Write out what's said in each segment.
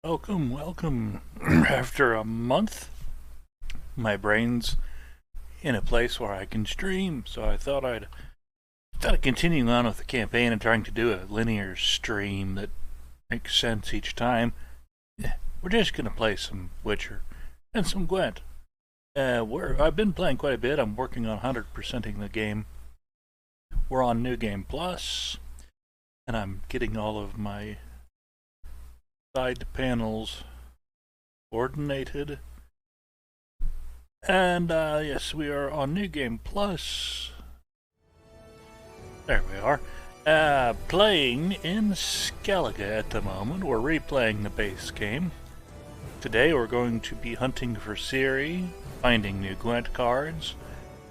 Welcome, welcome. After a month, my brain's in a place where I can stream, so I thought instead of continuing on with the campaign and trying to do a linear stream that makes sense each time, we're just gonna play some Witcher and some Gwent. I've been playing quite a bit. I'm working on 100%ing the game. We're on New Game Plus, and I'm getting all of my side panels coordinated. And yes, we are on New Game Plus. There we are. Playing in Skellege at the moment. We're replaying the base game. Today we're going to be hunting for Ciri, finding new Gwent cards,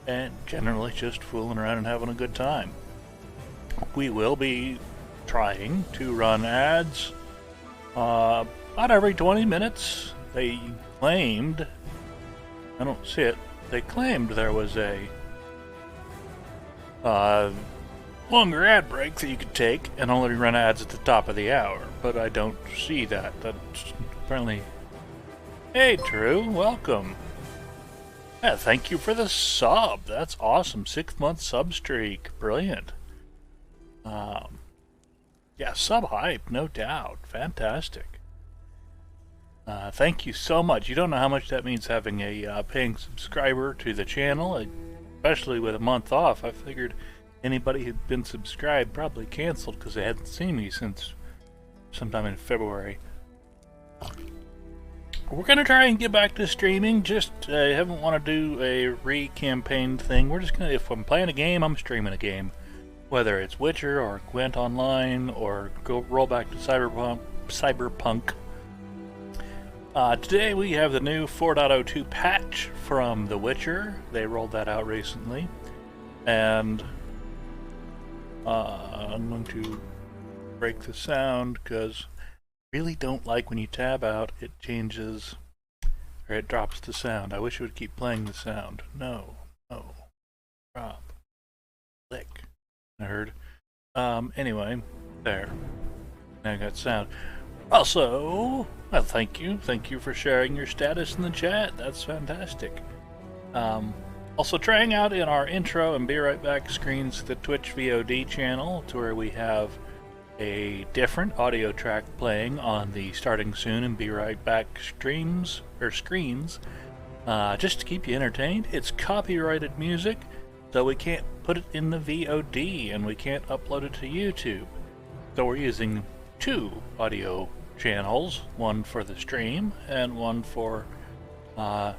and generally just fooling around and having a good time. We will be trying to run ads about every 20 minutes. They claimed, I don't see it, they claimed there was a longer ad break that you could take and only run ads at the top of the hour, but I don't see that. That's apparently... Hey Drew, welcome. Yeah, thank you for the sub. That's awesome. 6-month sub streak. Brilliant. Yeah, sub hype, no doubt. Fantastic. Thank you so much. You don't know how much that means having a paying subscriber to the channel, especially with a month off. I figured anybody who'd been subscribed probably canceled because they hadn't seen me since sometime in February. We're going to try and get back to streaming. Just haven't want to do a re-campaign thing. We're just going to, if I'm playing a game, I'm streaming a game. Whether it's Witcher or Gwent Online or go roll back to Cyberpunk. Today we have the new 4.02 patch from The Witcher. They rolled that out recently. And I'm going to break the sound because I really don't like when you tab out, it changes, or it drops the sound. I wish it would keep playing the sound. No. Drop. Click. I heard. Anyway, there. Now I got sound. Also, well, thank you. Thank you for sharing your status in the chat. That's fantastic. Also trying out in our intro and be right back screens the Twitch VOD channel, to where we have a different audio track playing on the starting soon and be right back streams or screens, just to keep you entertained. It's copyrighted music, so we can't put it in the VOD and we can't upload it to YouTube. So we're using two audio channels, one for the stream and one for the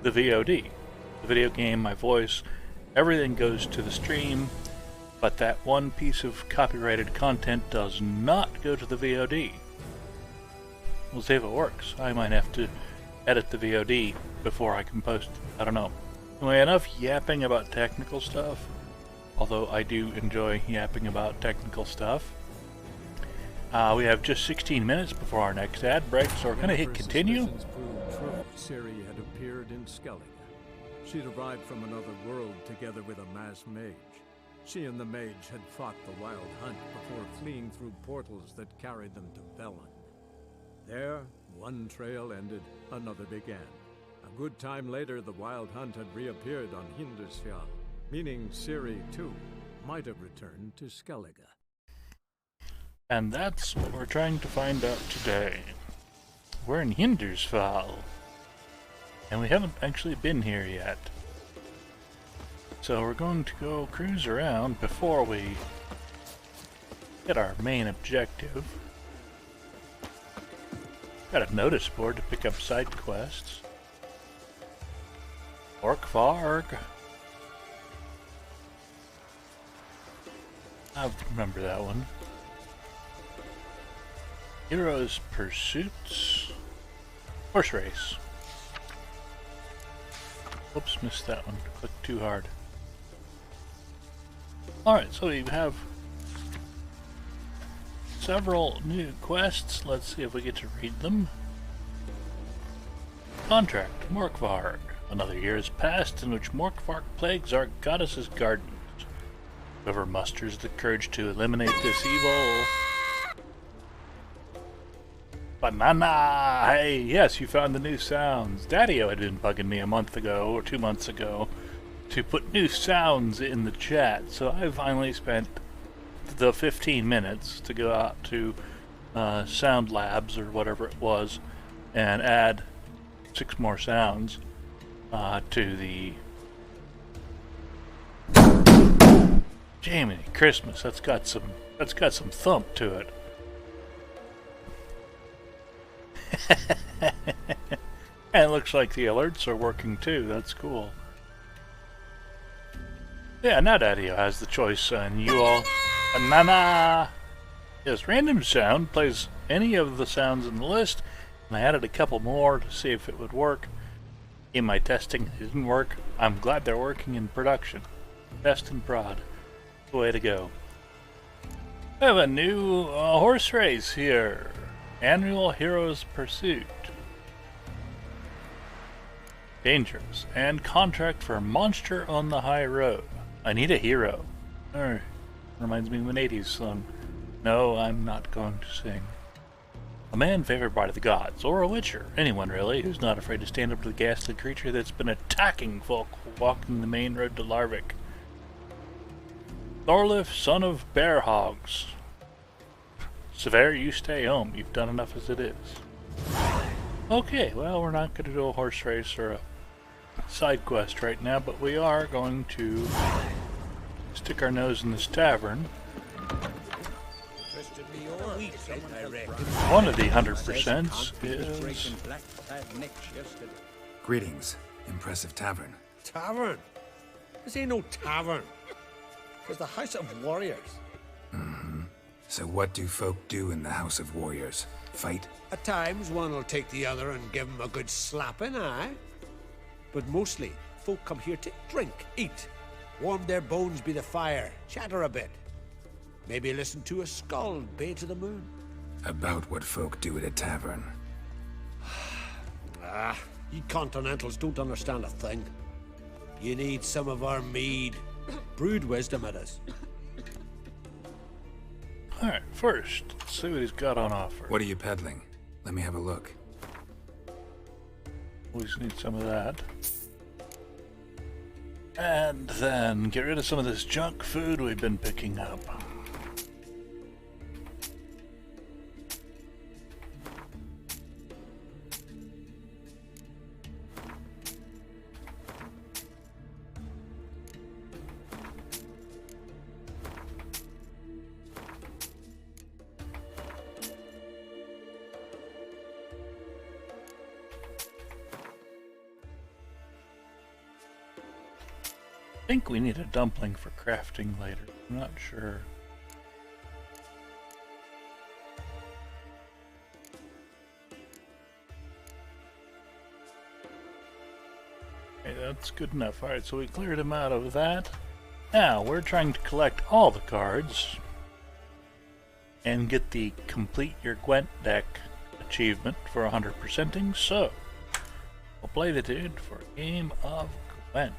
VOD. The video game, my voice, everything goes to the stream, but that one piece of copyrighted content does not go to the VOD. We'll see if it works. I might have to edit the VOD before I can post it. I don't know. Anyway, enough yapping about technical stuff, although I do enjoy yapping about technical stuff. We have just 16 minutes before our next ad break, so we're going to hit continue. Ciri had appeared in Skellege. She'd arrived from another world together with a masked mage. She and the mage had fought the Wild Hunt before fleeing through portals that carried them to Velen. There, one trail ended, another began. A good time later, the Wild Hunt had reappeared on Hindersfjall, meaning Ciri, too, might have returned to Skellege. And that's what we're trying to find out today. We're in Hindersfjall, and we haven't actually been here yet. So we're going to go cruise around before we hit our main objective. Got a notice board to pick up side quests. Orkvarg. I remember that one. Heroes Pursuits. Horse race. Whoops, missed that one. Clicked too hard. Alright, so we have several new quests. Let's see if we get to read them. Contract, Morkvarg. Another year has passed in which Morkvarg plagues our goddess's gardens. Whoever musters the courage to eliminate this evil... Banana! Hey, yes, you found the new sounds. Daddy-O had been bugging me a month ago, or 2 months ago, to put new sounds in the chat, so I finally spent the 15 minutes to go out to Sound Labs, or whatever it was, and add 6 more sounds to the... Jamie, Christmas, that's got some thump to it. And it looks like the alerts are working too. That's cool. Yeah, now Daddy-O has the choice, and you all... Banana! Yes, random sound plays any of the sounds in the list, and I added a couple more to see if it would work. In my testing, it didn't work. I'm glad they're working in production. Best in prod. Way to go. We have a new horse race here. Annual Heroes Pursuit. Dangerous. And contract for Monster on the High Road. I need a hero. Reminds me of an 80s song. No, I'm not going to sing. A man favored by the gods, or a witcher. Anyone, really, who's not afraid to stand up to the ghastly creature that's been attacking folk walking the main road to Larvik. Thorleif, son of Bear Hogs. Sever, you stay home. You've done enough as it is. Okay, well, we're not going to do a horse race or a side quest right now, but we are going to stick our nose in this tavern. One of the 100% is... Greetings. Impressive tavern. Tavern? This ain't no tavern. It's the House of Warriors. Mm-hmm. So what do folk do in the House of Warriors? Fight? At times, one will take the other and give him a good slapping, aye? But mostly, folk come here to drink, eat, warm their bones by the fire, chatter a bit. Maybe listen to a skull bay to the moon. About what folk do at a tavern. You continentals don't understand a thing. You need some of our mead. Brewed wisdom it is. Alright, first, let's see what he's got on offer. What are you peddling? Let me have a look. We just need some of that. And then get rid of some of this junk food we've been picking up. think we need a dumpling for crafting later. I'm not sure. Okay, that's good enough. Alright, so we cleared him out of that. Now, we're trying to collect all the cards and get the Complete Your Gwent deck achievement for 100%ing, so we'll play the dude for a game of Gwent.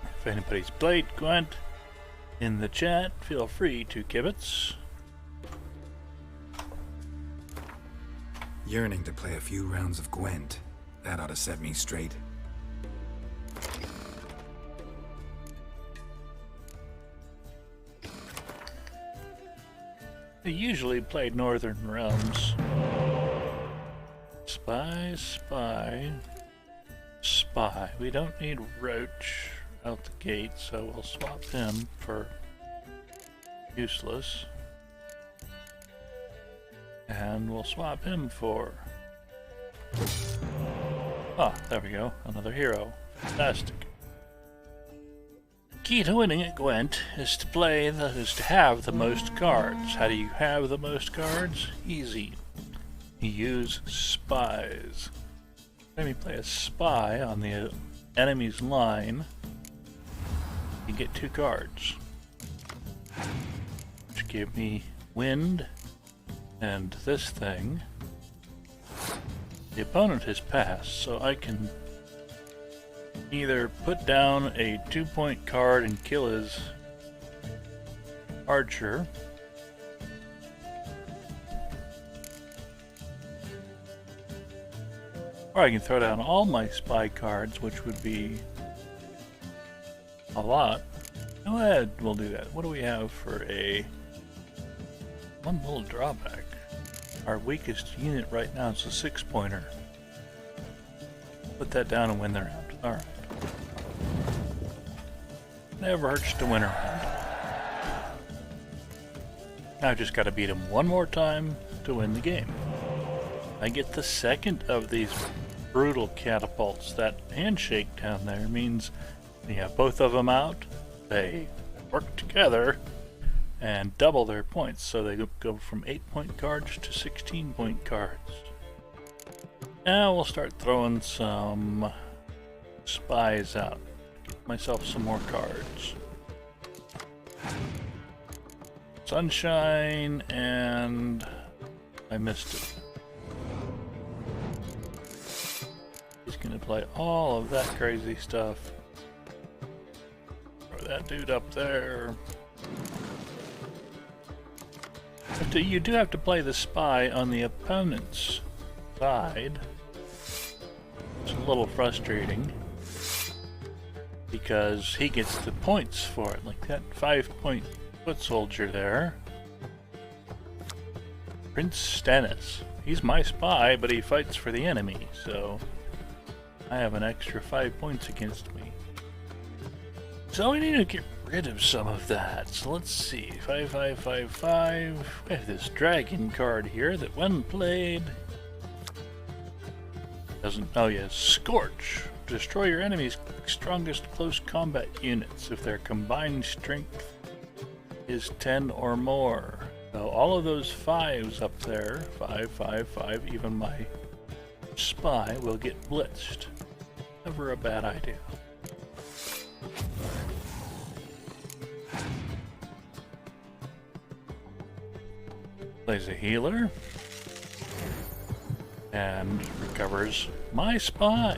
If anybody's played Gwent in the chat, feel free to kibitz. Yearning to play a few rounds of Gwent. That ought to set me straight. I usually play Northern Realms. Spy, spy, spy. We don't need Roach out the gate, so we'll swap him for useless. And we'll swap him for... Ah, there we go. Another hero. Fantastic. Key to winning at Gwent is to have the most cards. How do you have the most cards? Easy. You use spies. Let me play a spy on the enemy's line. You get 2 cards, which give me wind and this thing. The opponent has passed, so I can either put down a 2-point card and kill his archer, or I can throw down all my spy cards, which would be a lot. Go ahead, we'll do that. What do we have for a... one little drawback. Our weakest unit right now is a 6-pointer. Put that down and win the round. Alright. Never hurts to win a round. Now I just gotta beat him one more time to win the game. I get the second of these brutal catapults. That handshake down there means you have both of them out, they work together and double their points, so they go from 8-point cards to 16-point cards. Now we'll start throwing some spies out. Get myself some more cards. Sunshine, and I missed it. He's gonna play all of that crazy stuff. Throw that dude up there. But you do have to play the spy on the opponent's side. It's a little frustrating because he gets the points for it, like that 5-point foot soldier there. Prince Stennis. He's my spy, but he fights for the enemy, so I have an extra 5 points against me. So we need to get rid of some of that. So let's see. 5, 5, 5, 5. We have this dragon card here that when played doesn't... oh yes, Scorch. Destroy your enemy's strongest close combat units if their combined strength is 10 or more. So all of those 5s up there, 5, 5, 5, even my spy will get blitzed. Never a bad idea. Plays a healer and recovers my spy.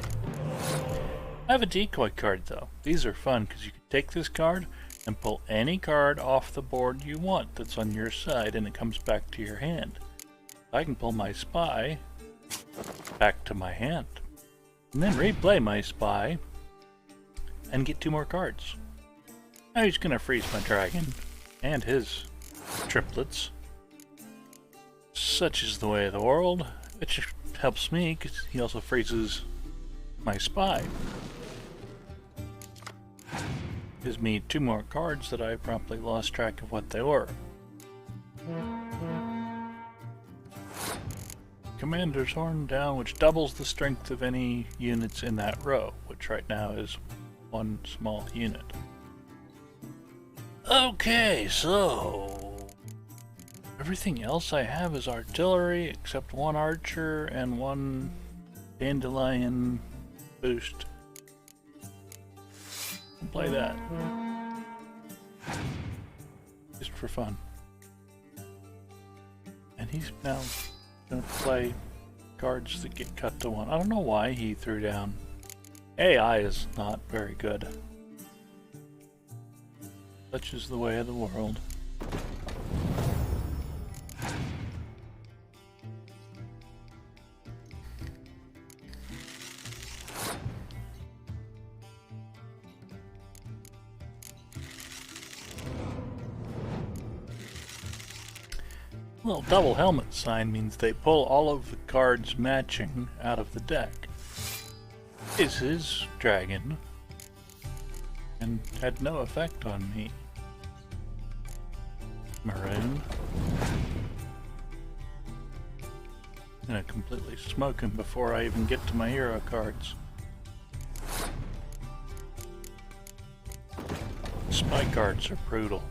I have a decoy card though. These are fun because you can take this card and pull any card off the board you want that's on your side and it comes back to your hand. I can pull my spy back to my hand and then replay my spy and get 2 more cards. Now he's gonna freeze my dragon and his triplets. Such is the way of the world, which helps me because he also freezes my spy. Gives me 2 more cards that I promptly lost track of what they were. Commander's Horn down, which doubles the strength of any units in that row, which right now is one small unit. Okay, so everything else I have is artillery except one archer and one dandelion boost. I'll play that just for fun. And he's now gonna play cards that get cut to 1. I don't know why he threw down. AI is not very good. Such is the way of the world. Well, double helmet sign means they pull all of the cards matching out of the deck. Is his dragon and had no effect on me. Maroon. I'm gonna completely smoke him before I even get to my hero cards. Spy cards are brutal.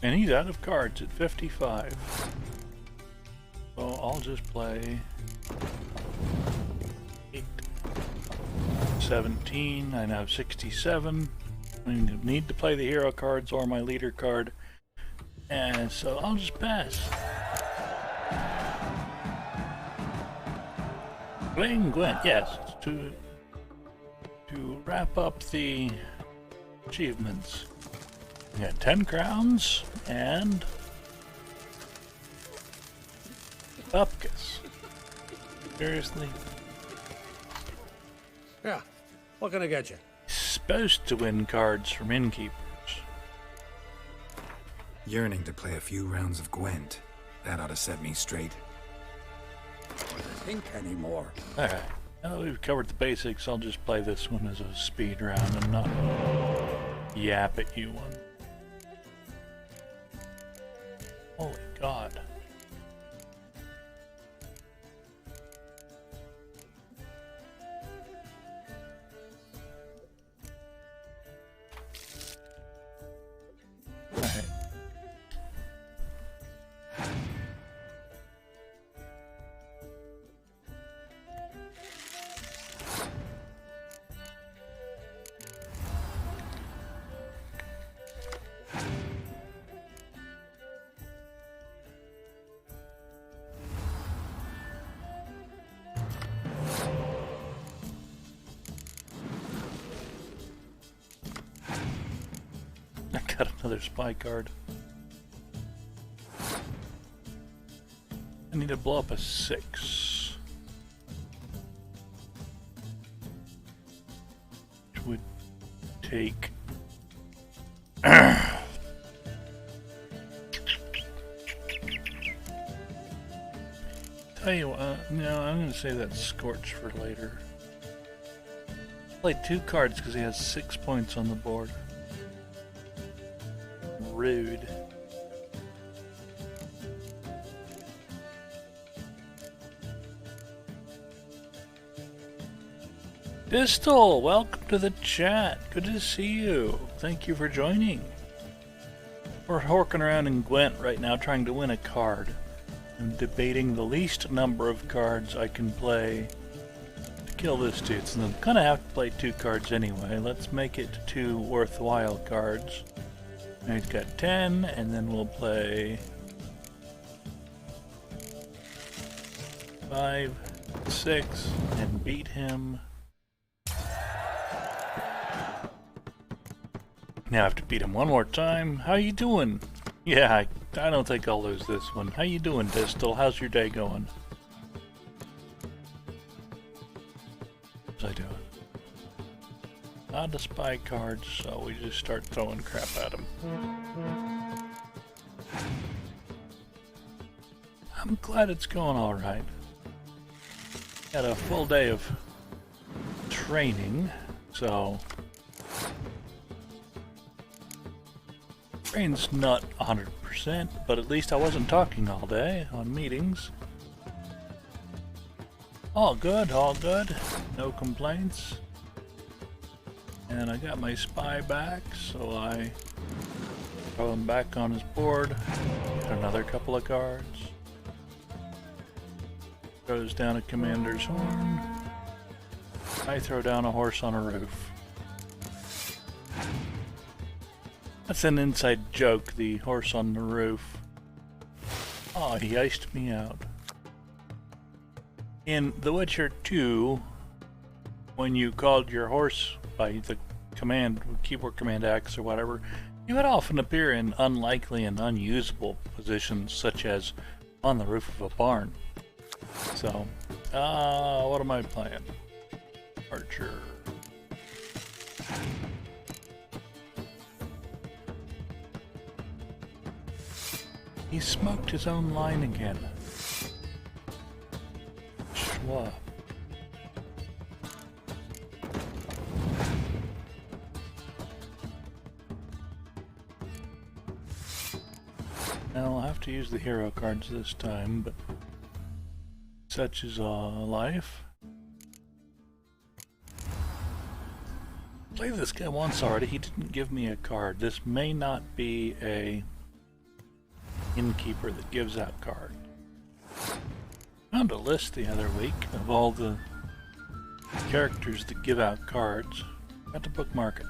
And he's out of cards at 55. So I'll just play 8, 17, I now have 67. I need to play the hero cards or my leader card. And so I'll just pass. Playing Gwent, yes, to wrap up the achievements. We got 10 crowns and Upkus. Seriously? Yeah. What can I get you? Supposed to win cards from innkeepers. Yearning to play a few rounds of Gwent. That ought to set me straight. Think anymore. Alright. Now that we've covered the basics, I'll just play this one as a speed round and not yap at you one. Holy God. Alright. I got another spy card. I need to blow up a 6. Which would take... Tell you what, no, I'm going to save that Scorch for later. Play 2 cards because he has 6 points on the board. Rude. Distal, welcome to the chat. Good to see you. Thank you for joining. We're horking around in Gwent right now trying to win a card. I'm debating the least number of cards I can play to kill this dude. So I'm gonna have to play 2 cards anyway. Let's make it 2 worthwhile cards. Now he's got 10, and then we'll play 5, 6, and beat him. Now I have to beat him one more time. How you doing? Yeah, I don't think I'll lose this one. How you doing, Distal? How's your day going? How's I doing? Not a spy cards, so we just start throwing crap at him. I'm glad it's going alright. Had a full day of training, so brain's not 100%, but at least I wasn't talking all day on meetings. All good, no complaints. And I got my spy back, so I throw him back on his board, get another couple of cards. Throws down a commander's horn. I throw down a horse on a roof. That's an inside joke, the horse on the roof. Oh, he iced me out. In The Witcher 2, when you called your horse by the keyboard command X or whatever, he would often appear in unlikely and unusable positions, such as on the roof of a barn. So, what am I playing? Archer. He smoked his own line again. Schwab. Now I'll have to use the hero cards this time, but such is life. Played this guy once already. He didn't give me a card. This may not be a innkeeper that gives out cards. Found a list the other week of all the characters that give out cards. Got to bookmark it.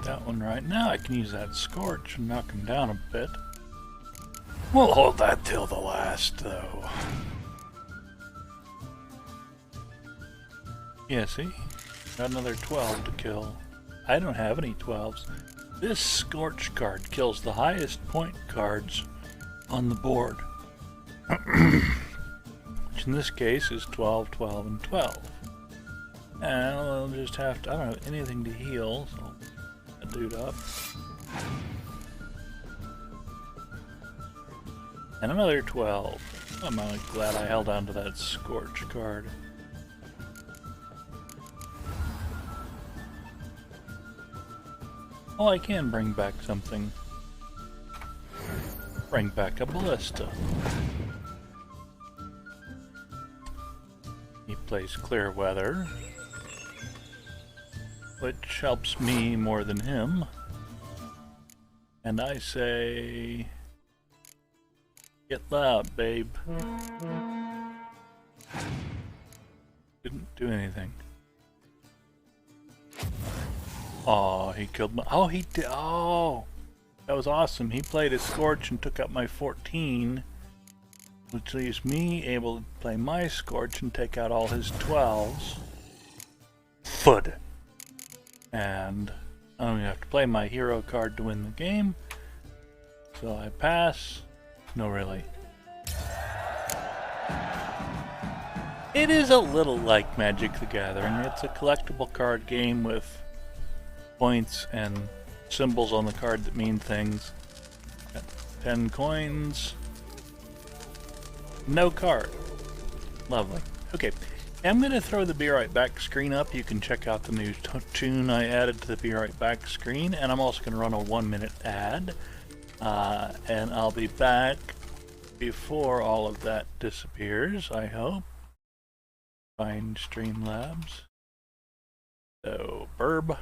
That one right now. I can use that Scorch and knock him down a bit. We'll hold that till the last, though. Yeah, see? Got another 12 to kill. I don't have any 12s. This Scorch card kills the highest point cards on the board. Which in this case is 12, 12, and 12. And I'll just have to... I don't have anything to heal, so... dude up. And another 12. I'm glad I held on to that Scorch card. Oh, I can bring back something. Bring back a ballista. He plays Clear Weather, which helps me more than him. And I say, get loud, babe. Didn't do anything. Oh, he killed my... Oh, he did... Oh! That was awesome. He played a Scorch and took up my 14, which leaves me able to play my Scorch and take out all his 12s. Thud! And I don't even have to play my hero card to win the game. So I pass. No, really. It is a little like Magic the Gathering. It's a collectible card game with points and symbols on the card that mean things. Got 10 coins. No card. Lovely. Okay. I'm going to throw the Be Right Back screen up. You can check out the new tune I added to the Be Right Back screen. And I'm also going to run a 1-minute ad. And I'll be back before all of that disappears, I hope. Find Streamlabs. So, Burb.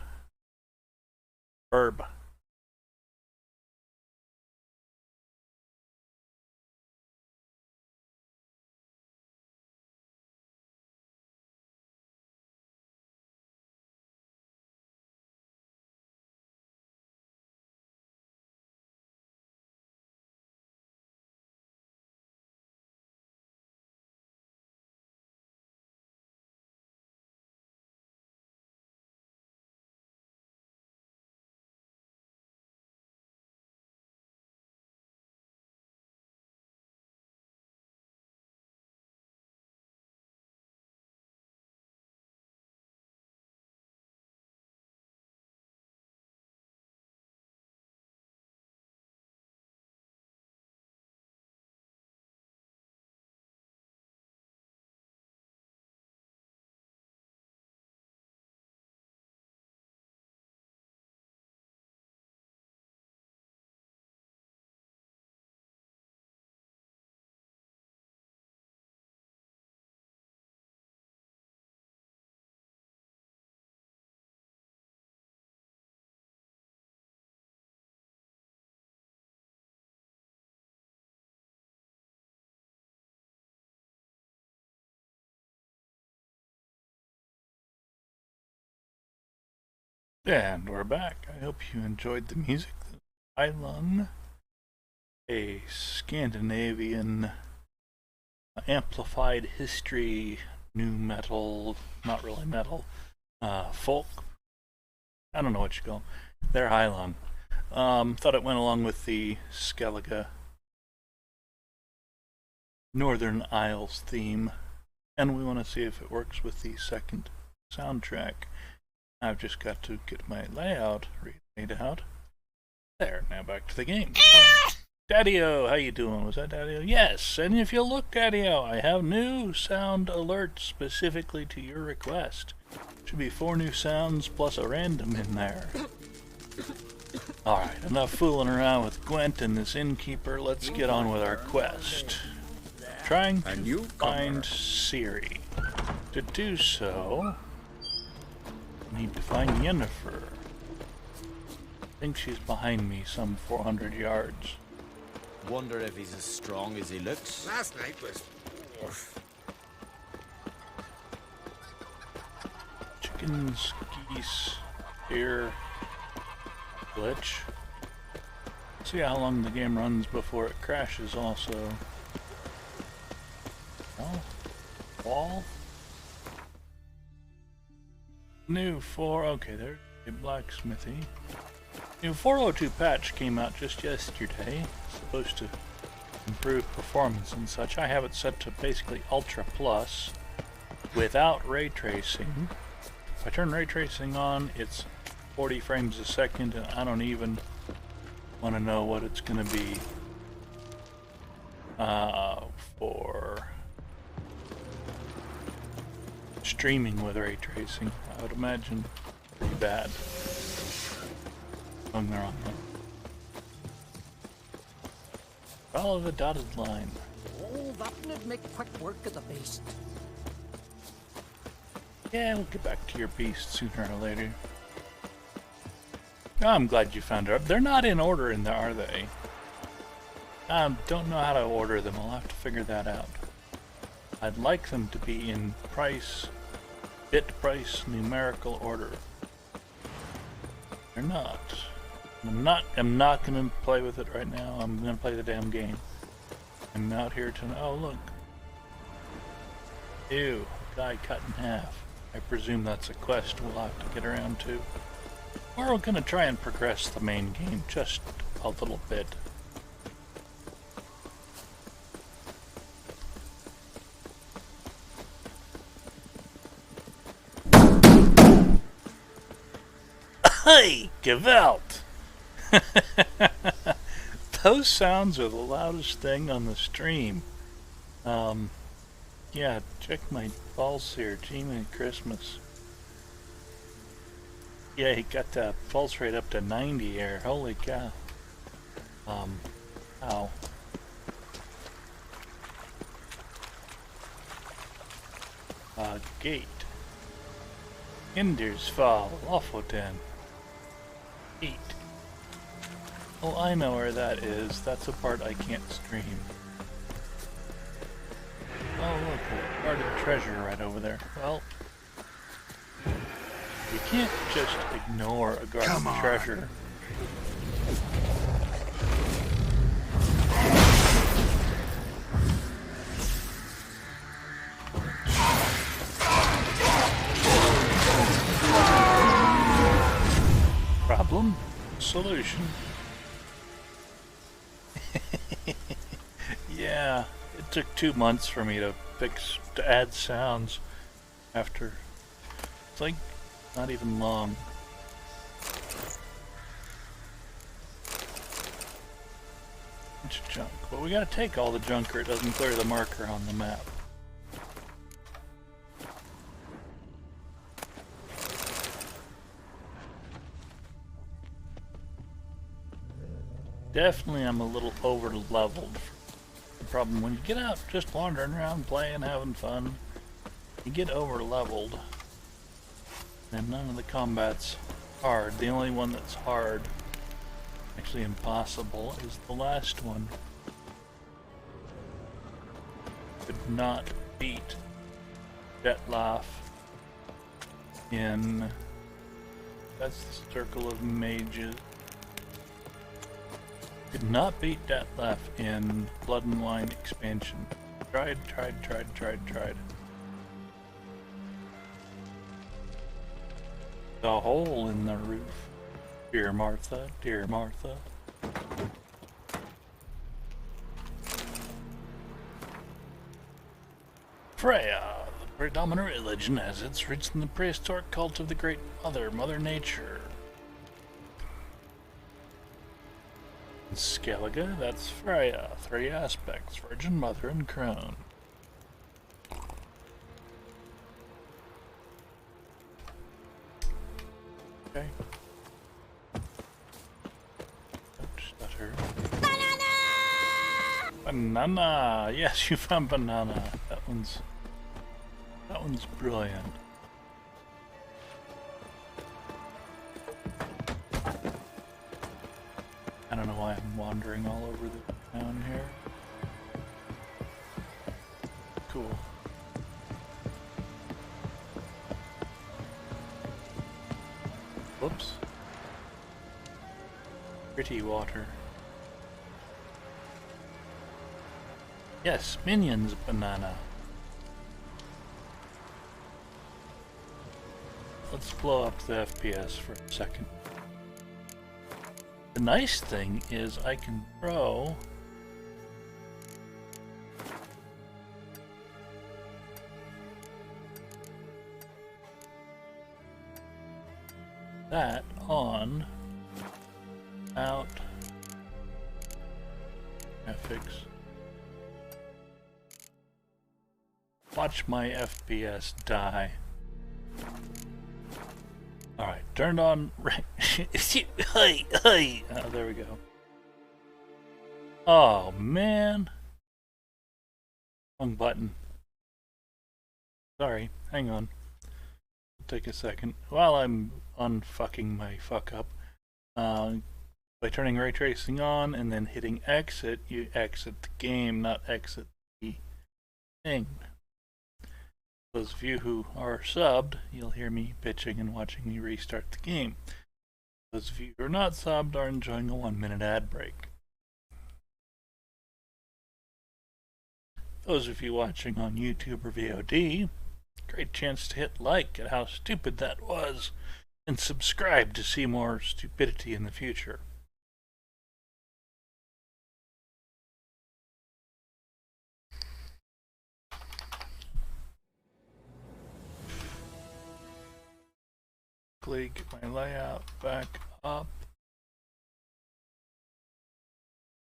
And we're back. I hope you enjoyed the music. Eilung, a Scandinavian amplified history, new metal, not really metal, folk. I don't know what you call them. They're Eilung. Thought it went along with the Skellege Northern Isles theme, and we want to see if it works with the second soundtrack. I've just got to get my layout laid out. There, now back to the game. Daddy-O, how you doing? Was that Daddy-O? Yes, and if you look, Daddy-O, I have new sound alerts specifically to your request. Should be 4 new sounds plus a random in there. Alright, enough fooling around with Gwent and this innkeeper. Let's get on with our quest. Trying to find Ciri. To do so, need to find Yennefer. I think she's behind me some 400 yards. Wonder if he's as strong as he looks. Last night was... Chickens, geese, deer, glitch. See how long the game runs before it crashes also. Oh, wall. New 4, okay, there's a blacksmithy. New 402 patch came out just yesterday. It's supposed to improve performance and such. I have it set to basically Ultra Plus without ray tracing. If I turn ray tracing on, it's 40 frames a second, and I don't even want to know what it's going to be for streaming with ray tracing. I would imagine pretty bad. I'm the wrong one. Follow the dotted line. Oh, that would make quick work of the beast. Yeah, we'll get back to your beast sooner or later. Oh, I'm glad you found it. They're not in order in there, are they? I don't know how to order them. I'll have to figure that out. I'd like them to be in price, bit price, numerical order. They're not. I'm not gonna play with it right now. I'm gonna play the damn game. I'm out here to... Oh, look. Ew. Guy cut in half. I presume that's a quest we'll have to get around to. Or we're gonna try and progress the main game just a little bit. Hey, Gewalt! Those sounds are the loudest thing on the stream. Yeah, check my pulse here. Gee, Christmas. Yeah, he got the pulse rate up to 90 here. Holy cow. Ow. Gate. Hinders Fall. Lofoten. Eat. Oh, I know where that is. That's a part I can't stream. Oh, look, a guarded treasure right over there. Well, you can't just ignore a guarded treasure. Problem? Solution. Yeah, it took 2 months for me to add sounds after, it's like, not even long. Bunch of junk. But we gotta take all the junk or it doesn't clear the marker on the map. Definitely I'm a little over-leveled. The problem when you get out just wandering around, playing, having fun, you get over-leveled. And none of the combat's hard. The only one that's hard, actually impossible, is the last one. Could not beat Dettlaff in That's the circle of mages. Could not beat Detlef in Blood and Wine expansion. Tried. The hole in the roof. Dear Martha, dear Martha. Freya, the predominant religion, has its roots in the prehistoric cult of the Great Mother, Mother Nature. In Skellege, that's Freya, 3 aspects, Virgin Mother and Crone. Okay. Don't stutter. Banana! Yes, you found banana. That one's brilliant. I don't know why I'm wandering all over the town here. Cool. Whoops. Pretty water. Yes, minions banana. Let's blow up the FPS for a second. The nice thing is I can throw that on out graphics. Watch my FPS die. Alright, turned on. Hey. Oh, there we go. Oh, man. Wrong button. Sorry, hang on. Take a second. While I'm unfucking my fuck up, by turning ray tracing on and then hitting exit, you exit the game, not exit the thing. Those of you who are subbed, you'll hear me bitching and watching me restart the game. Those of you who are not subbed are enjoying a 1-minute ad break. Those of you watching on YouTube or VOD, great chance to hit like at how stupid that was, and subscribe to see more stupidity in the future. Get my layout back up.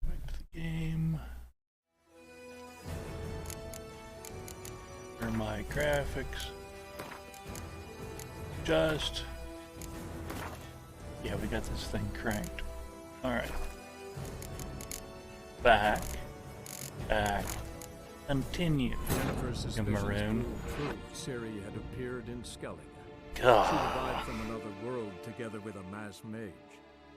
Back to the game. Here are my graphics. Just. Yeah, we got this thing cranked. Alright. Back. Continue. In maroon. Ciri had appeared in Skellege. God. She arrived from another world together with a masked mage.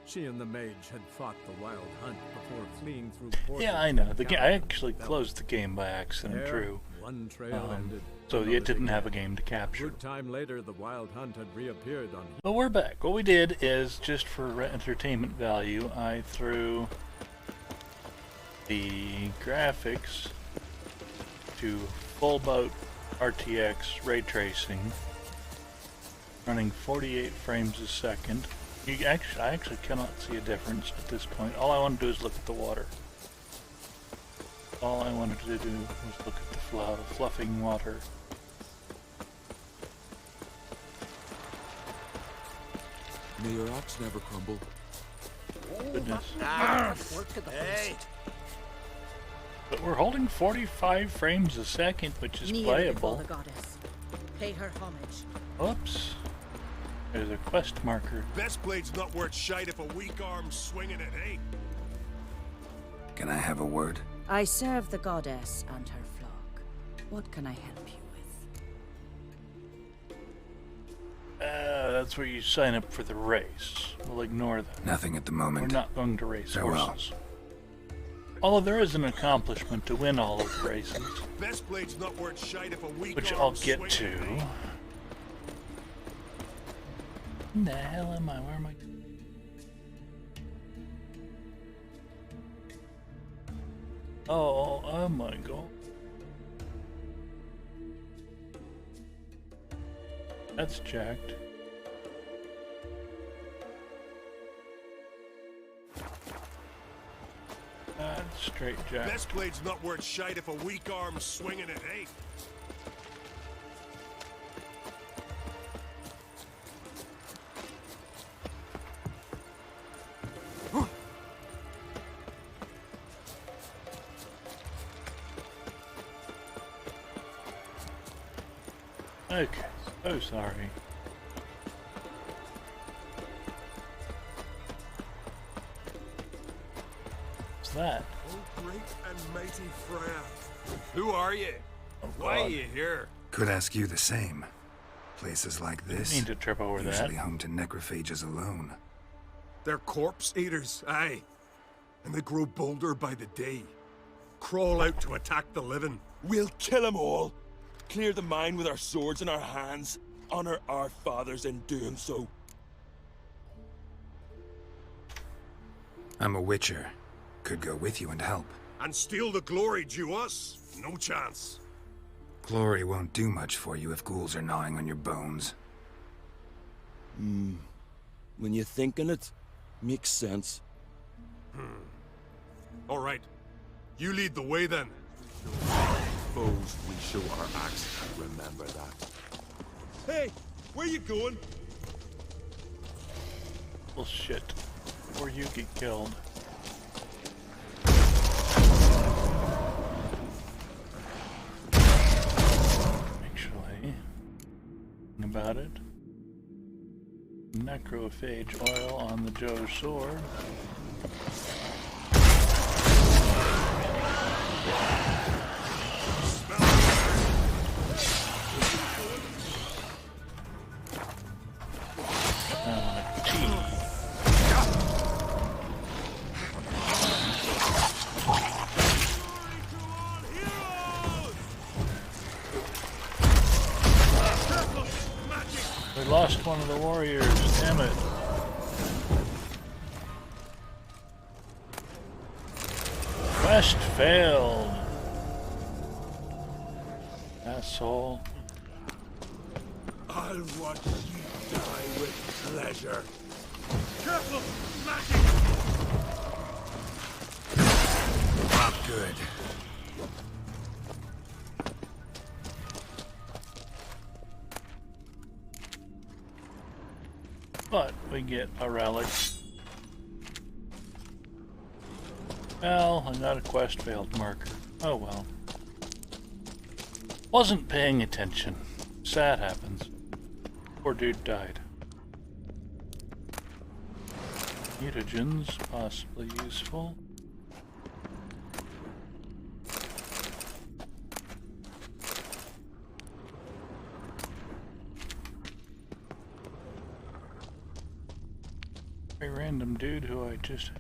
She and the mage had fought the wild hunt before fleeing through portals. Yeah, I know. I actually closed the game by accident, There, true. One trail ended. So another it didn't began. have a game to capture. Good time later, the wild hunt had reappeared on. But we're back. What we did is, just for entertainment value, I threw the graphics to full boat RTX ray tracing, running 48 frames a second. I actually cannot see a difference at this point. All I want to do is look at the water. All I wanted to do was look at the fluffing water. May your axe never crumble. Goodness. Work at the hey. But we're holding 45 frames a second, which is Kneel playable. before the goddess. Pay her homage. Oops. There's a quest marker. Best blade's not worth shite if a weak arm's swinging it, eh? Can I have a word? I serve the goddess and her flock. What can I help you with? That's where you sign up for the race. We'll ignore that. Nothing at the We're moment. not going to race Farewell. horses. Although there is an accomplishment to win all of the races, Best blade's not worth shite if a weak which arm's I'll get swinging to. it, eh? In the hell am I? Where am I? Oh my god. That's jacked. That's straight jacked. Best blade's not worth shite if a weak arm's swinging it, eh? Okay, so sorry. What's that? Oh, great and mighty Freya. Who are you? Oh, Why are God. you here? Could ask you the same. Places like this, Need to trip over that. usually home to necrophages alone. They're corpse eaters, aye. And they grow bolder by the day. Crawl out to attack the living. We'll kill them all. Clear the mine with our swords in our hands. Honor our fathers in doing so. I'm a witcher. Could go with you and help. And steal the glory due us? No chance. Glory won't do much for you if ghouls are gnawing on your bones. When you think on it, makes sense. All right. You lead the way then. Foes, we show our axe. Remember that. Hey, where you going? Well, shit. Before you get killed. Actually, about it. Necrophage oil on the Joe's sword. We lost one of the warriors, damn it. Quest failed. Asshole. I'll watch you die with pleasure. Careful! Magic! Not good. But we get a relic. Well, I got a quest failed marker. Oh well. Wasn't paying attention. Sad happens. Poor dude died. Mutagens, possibly useful. A random dude who I just...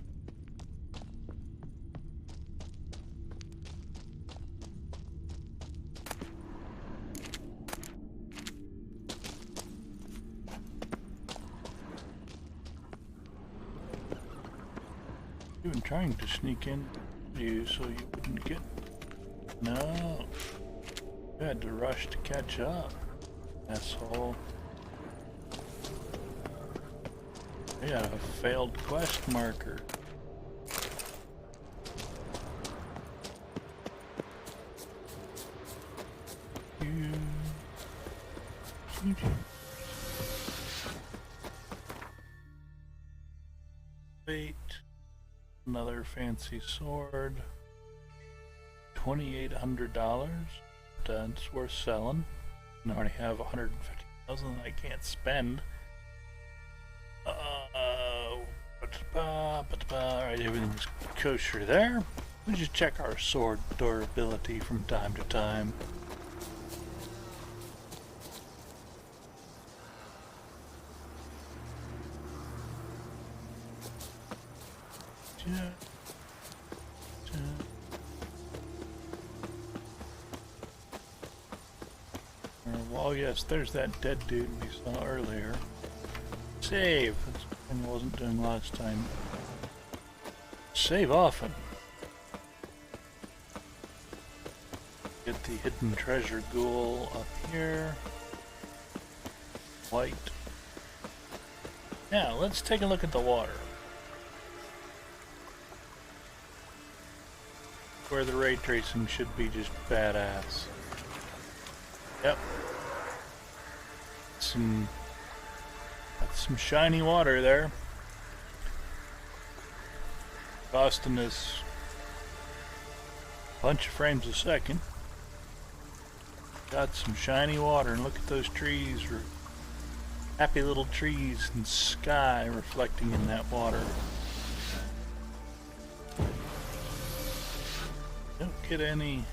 You've been trying to sneak in you so you wouldn't get... No. You had to rush to catch up, asshole. I got a failed quest marker. Wait. Another fancy sword. $2,800. That's worth selling. I already have $150,000 I can't spend. Alright, everything's kosher there. We just check our sword durability from time to time. Well, yes, there's that dead dude we saw earlier. save. That's something I wasn't doing last time. Save often. Get the hidden treasure ghoul up here. White. Now, let's take a look at the water. Where the ray tracing should be just badass. Yep. That's some shiny water there. Costing us a bunch of frames a second. Got some shiny water, and look at those trees. Happy little trees and sky reflecting in that water. Don't get any.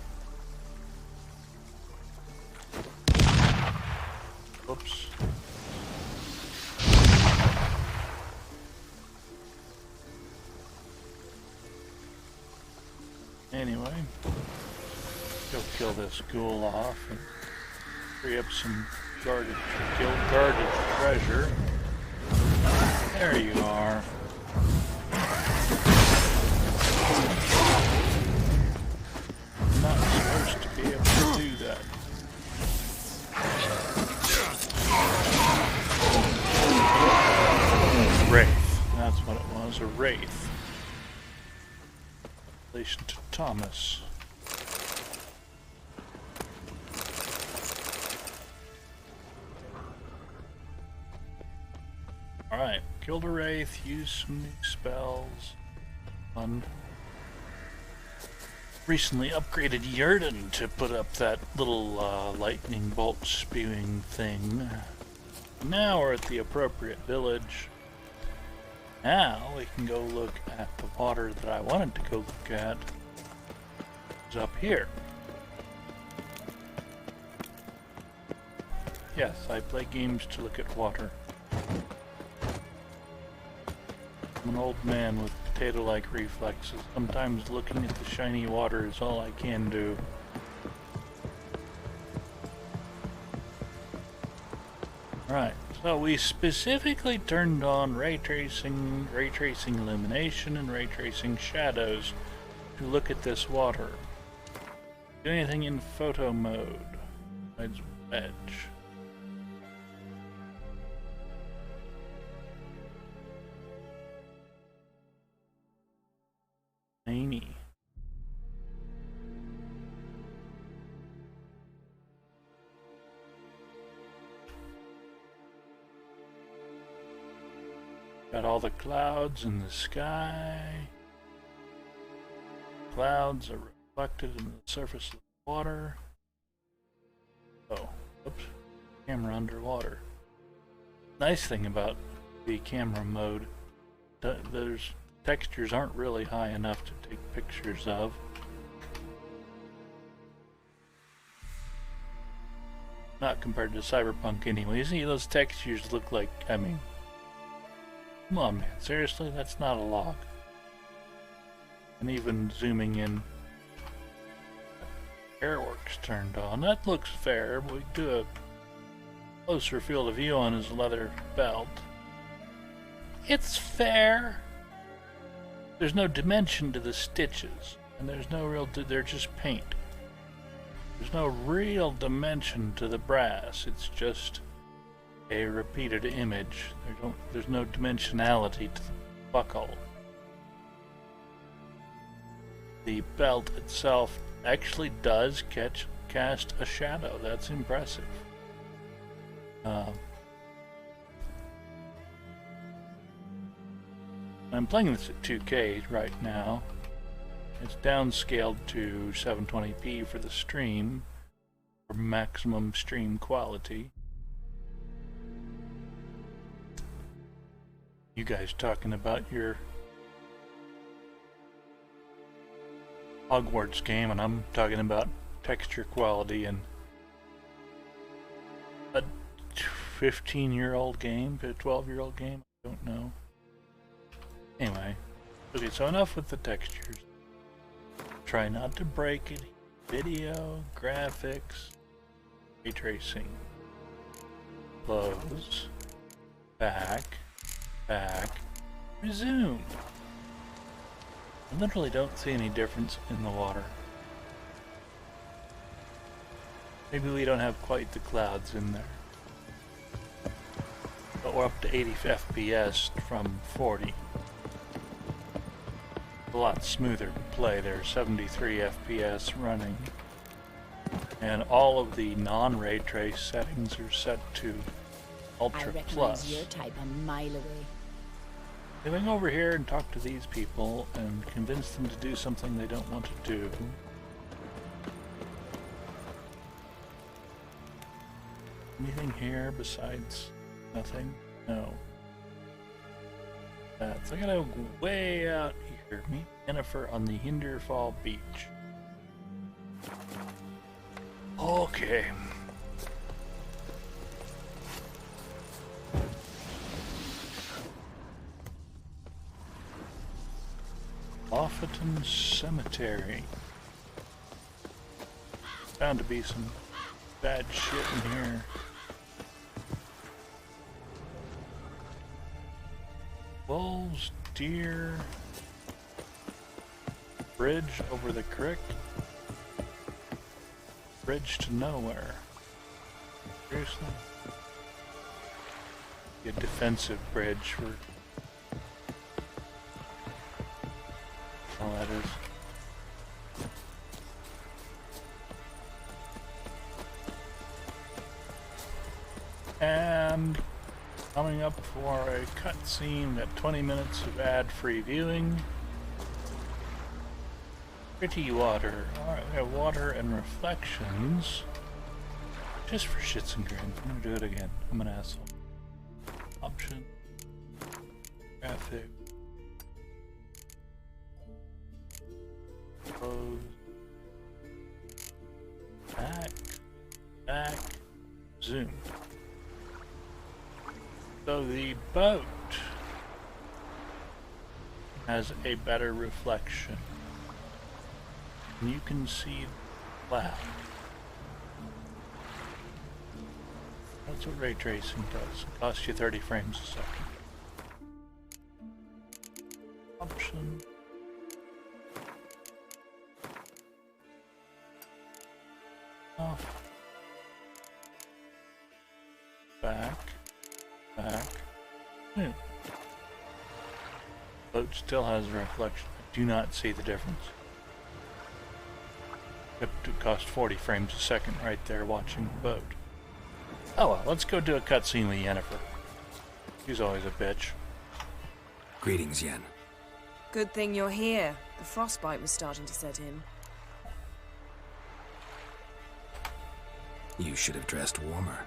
Whoops. Anyway, go kill this ghoul off and free up some guarded treasure. There you are. I'm not supposed to be able to do that. Wraith. That's what it was, a wraith. In relation to Thomas. Alright, killed a wraith, used some new spells. Fun. Recently upgraded Yurden to put up that little lightning bolt spewing thing. Now we're at the appropriate village. Now we can go look at the water that I wanted to go look at. It's up here. Yes, I play games to look at water. I'm an old man with potato-like reflexes. Sometimes looking at the shiny water is all I can do. Right, so we specifically turned on ray tracing illumination, and ray tracing shadows to look at this water. Do anything in photo mode besides wedge. Amy. Got all the clouds in the sky. Clouds are reflected in the surface of the water. Oh, oops. Camera underwater. Nice thing about the camera mode, there's textures aren't really high enough to take pictures of. Not compared to Cyberpunk anyway. You see, those textures look like, I mean, come on man, seriously? That's not a log. And even zooming in, Airworks turned on. That looks fair. We do a closer field of view on his leather belt. It's fair. There's no dimension to the stitches, and there's no real, they're just paint. There's no real dimension to the brass, it's just a repeated image. There's no dimensionality to the buckle. The belt itself actually does cast a shadow. That's impressive. I'm playing this at 2K right now. It's downscaled to 720p for the stream, for maximum stream quality. You guys talking about your Hogwarts game, and I'm talking about texture quality and a 15-year-old game, a 12-year-old game, I don't know. Anyway, okay, so enough with the textures. Try not to break it. Video, graphics, ray tracing. Close. Back. back, resume. I literally don't see any difference in the water. Maybe we don't have quite the clouds in there. But we're up to 80 FPS from 40. A lot smoother play there, 73 FPS running. And all of the non-ray trace settings are set to Ultra I Plus. recognize your type a mile away. Going over here and talk to these people and convince them to do something they don't want to do. Anything here besides nothing? No. So I gotta go way out here. Meet Yennefer on the Hinderfall Beach. Okay. Lofferton Cemetery. Bound to be some bad shit in here. Wolves, deer, bridge over the creek, bridge to nowhere. Seriously? A defensive bridge for all that is. And coming up for a cutscene at 20 minutes of ad-free viewing. Pretty water. Alright, water and reflections. Just for shits and grins. I'm gonna do it again. I'm an asshole. Option. Graphic. Close. Back. Zoom. So the boat has a better reflection. And you can see the cloud. That's what ray tracing does. It costs you 30 frames a second. Option. Off. Back. Boat still has a reflection. I do not see the difference. It cost 40 frames a second right there watching the boat. Oh well, let's go do a cutscene with Yennefer. She's always a bitch. Greetings, Yen. Good thing you're here. The frostbite was starting to set in. You should have dressed warmer.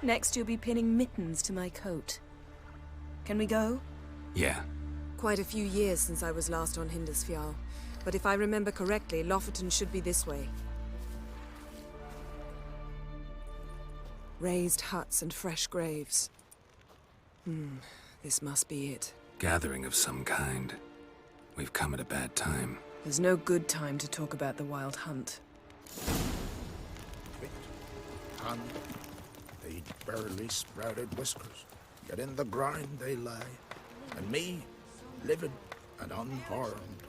Next you'll be pinning mittens to my coat. Can we go? Yeah. Quite a few years since I was last on Hindersfjall, but if I remember correctly, Lofferton should be this way. Raised huts and fresh graves. This must be it. Gathering of some kind. We've come at a bad time. There's no good time to talk about the Wild Hunt. Hand, they barely sprouted whiskers, yet in the grind they lie, and me, living and unharmed.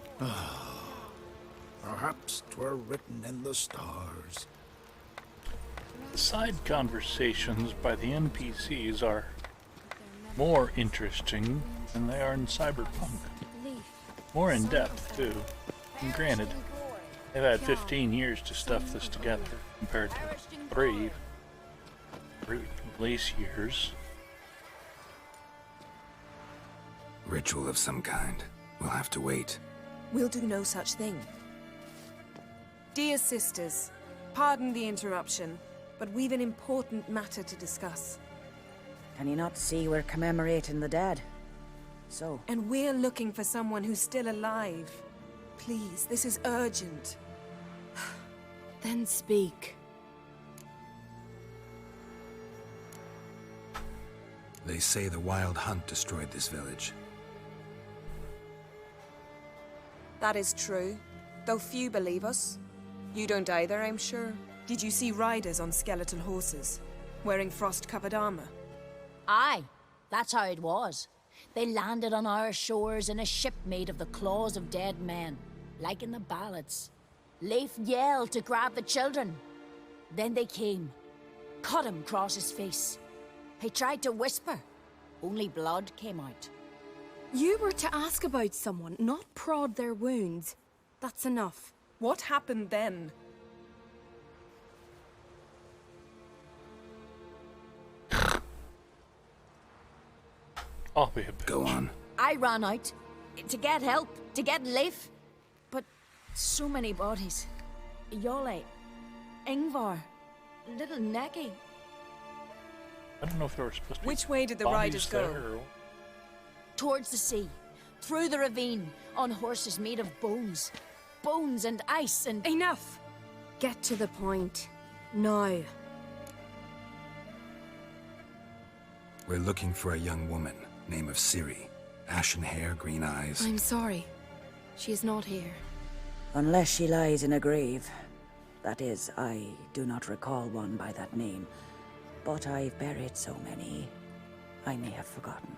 Perhaps 'twere written in the stars. Side conversations by the NPCs are more interesting than they are in Cyberpunk. More in depth, too. And granted, they've had 15 years to stuff this together compared to 3 release years. Ritual of some kind. We'll have to wait. We'll do no such thing. Dear sisters, pardon the interruption, but we've an important matter to discuss. Can you not see we're commemorating the dead? So? And we're looking for someone who's still alive. Please, this is urgent. Then speak. They say the Wild Hunt destroyed this village. That is true, though few believe us. You don't either, I'm sure. Did you see riders on skeletal horses, wearing frost-covered armor? Aye, that's how it was. They landed on our shores in a ship made of the claws of dead men, like in the ballads. Leif yelled to grab the children. Then they came, cut him across his face. He tried to whisper, only blood came out. You were to ask about someone, not prod their wounds. That's enough. What happened then? I'll be a bitch. Go on. I ran out to get help, to get Leif. But so many bodies. Yolle, Ingvar, little Necky. I don't know if there were supposed to be Which way did the bodies riders go? there, or- Towards the sea, through the ravine, on horses made of bones. Bones and ice and... Enough! Get to the point. Now. We're looking for a young woman, name of Ciri. Ashen hair, green eyes. I'm sorry. She is not here. Unless she lies in a grave. That is, I do not recall one by that name. But I've buried so many, I may have forgotten.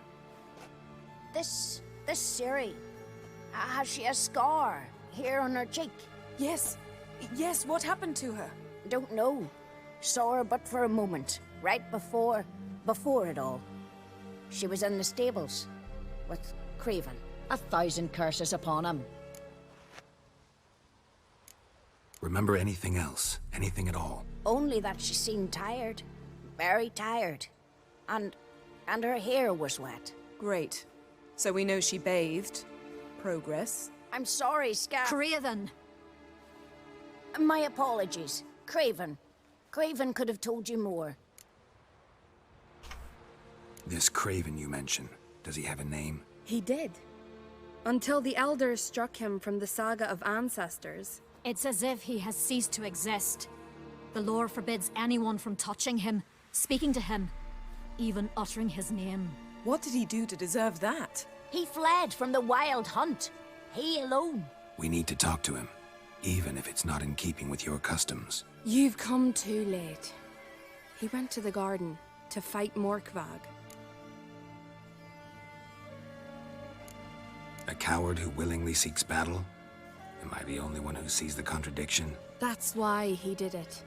This Ciri, has she a scar here on her cheek? Yes. Yes, what happened to her? Don't know. Saw her but for a moment, right before it all. She was in the stables with Craven. 1,000 curses upon him. Remember anything else? Anything at all? Only that she seemed tired. Very tired. And her hair was wet. Great. So we know she bathed. Progress. I'm sorry, Craven! My apologies. Craven. Craven could have told you more. This Craven you mention, does he have a name? He did. Until the elders struck him from the saga of ancestors. It's as if he has ceased to exist. The lore forbids anyone from touching him, speaking to him, even uttering his name. What did he do to deserve that? He fled from the wild hunt. He alone. We need to talk to him, even if it's not in keeping with your customs. You've come too late. He went to the garden to fight Morkvag. A coward who willingly seeks battle? Am I the only one who sees the contradiction? That's why he did it.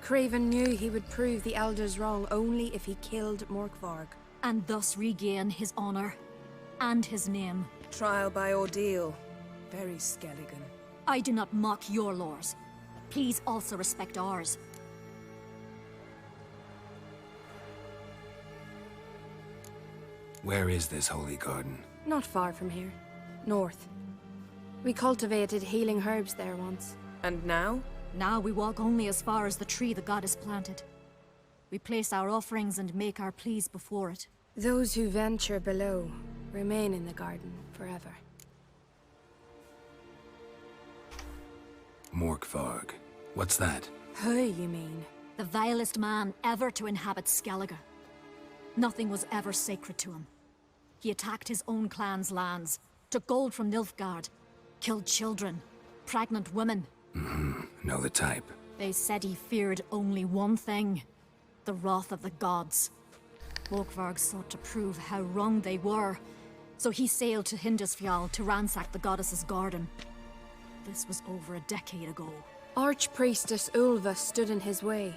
Craven knew he would prove the elders wrong only if he killed Morkvarg. And thus regain his honor and his name. Trial by ordeal. Very Skellege. I do not mock your laws. Please also respect ours. Where is this holy garden? Not far from here. North. We cultivated healing herbs there once. And now? Now we walk only as far as the tree the goddess planted. We place our offerings and make our pleas before it. Those who venture below remain in the garden forever. Morkvarg. What's that? Who, you mean? The vilest man ever to inhabit Skellege. Nothing was ever sacred to him. He attacked his own clan's lands, took gold from Nilfgaard, killed children, pregnant women. Know the type. They said he feared only one thing, the wrath of the gods. Morkvarg sought to prove how wrong they were, so he sailed to Hindisfjall to ransack the goddess's garden. This was over a decade ago. Archpriestess Ulva stood in his way.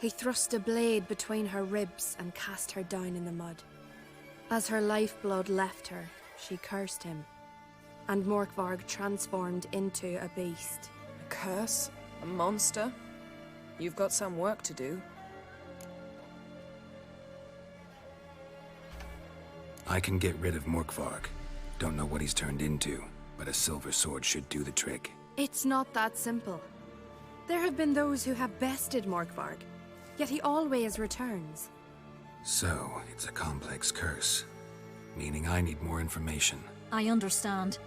He thrust a blade between her ribs and cast her down in the mud. As her lifeblood left her, she cursed him, and Morkvarg transformed into a beast. A curse? A monster? You've got some work to do. I can get rid of Morkvarg. Don't know what he's turned into, but a silver sword should do the trick. It's not that simple. There have been those who have bested Morkvarg, yet he always returns. So, it's a complex curse, meaning I need more information. I understand,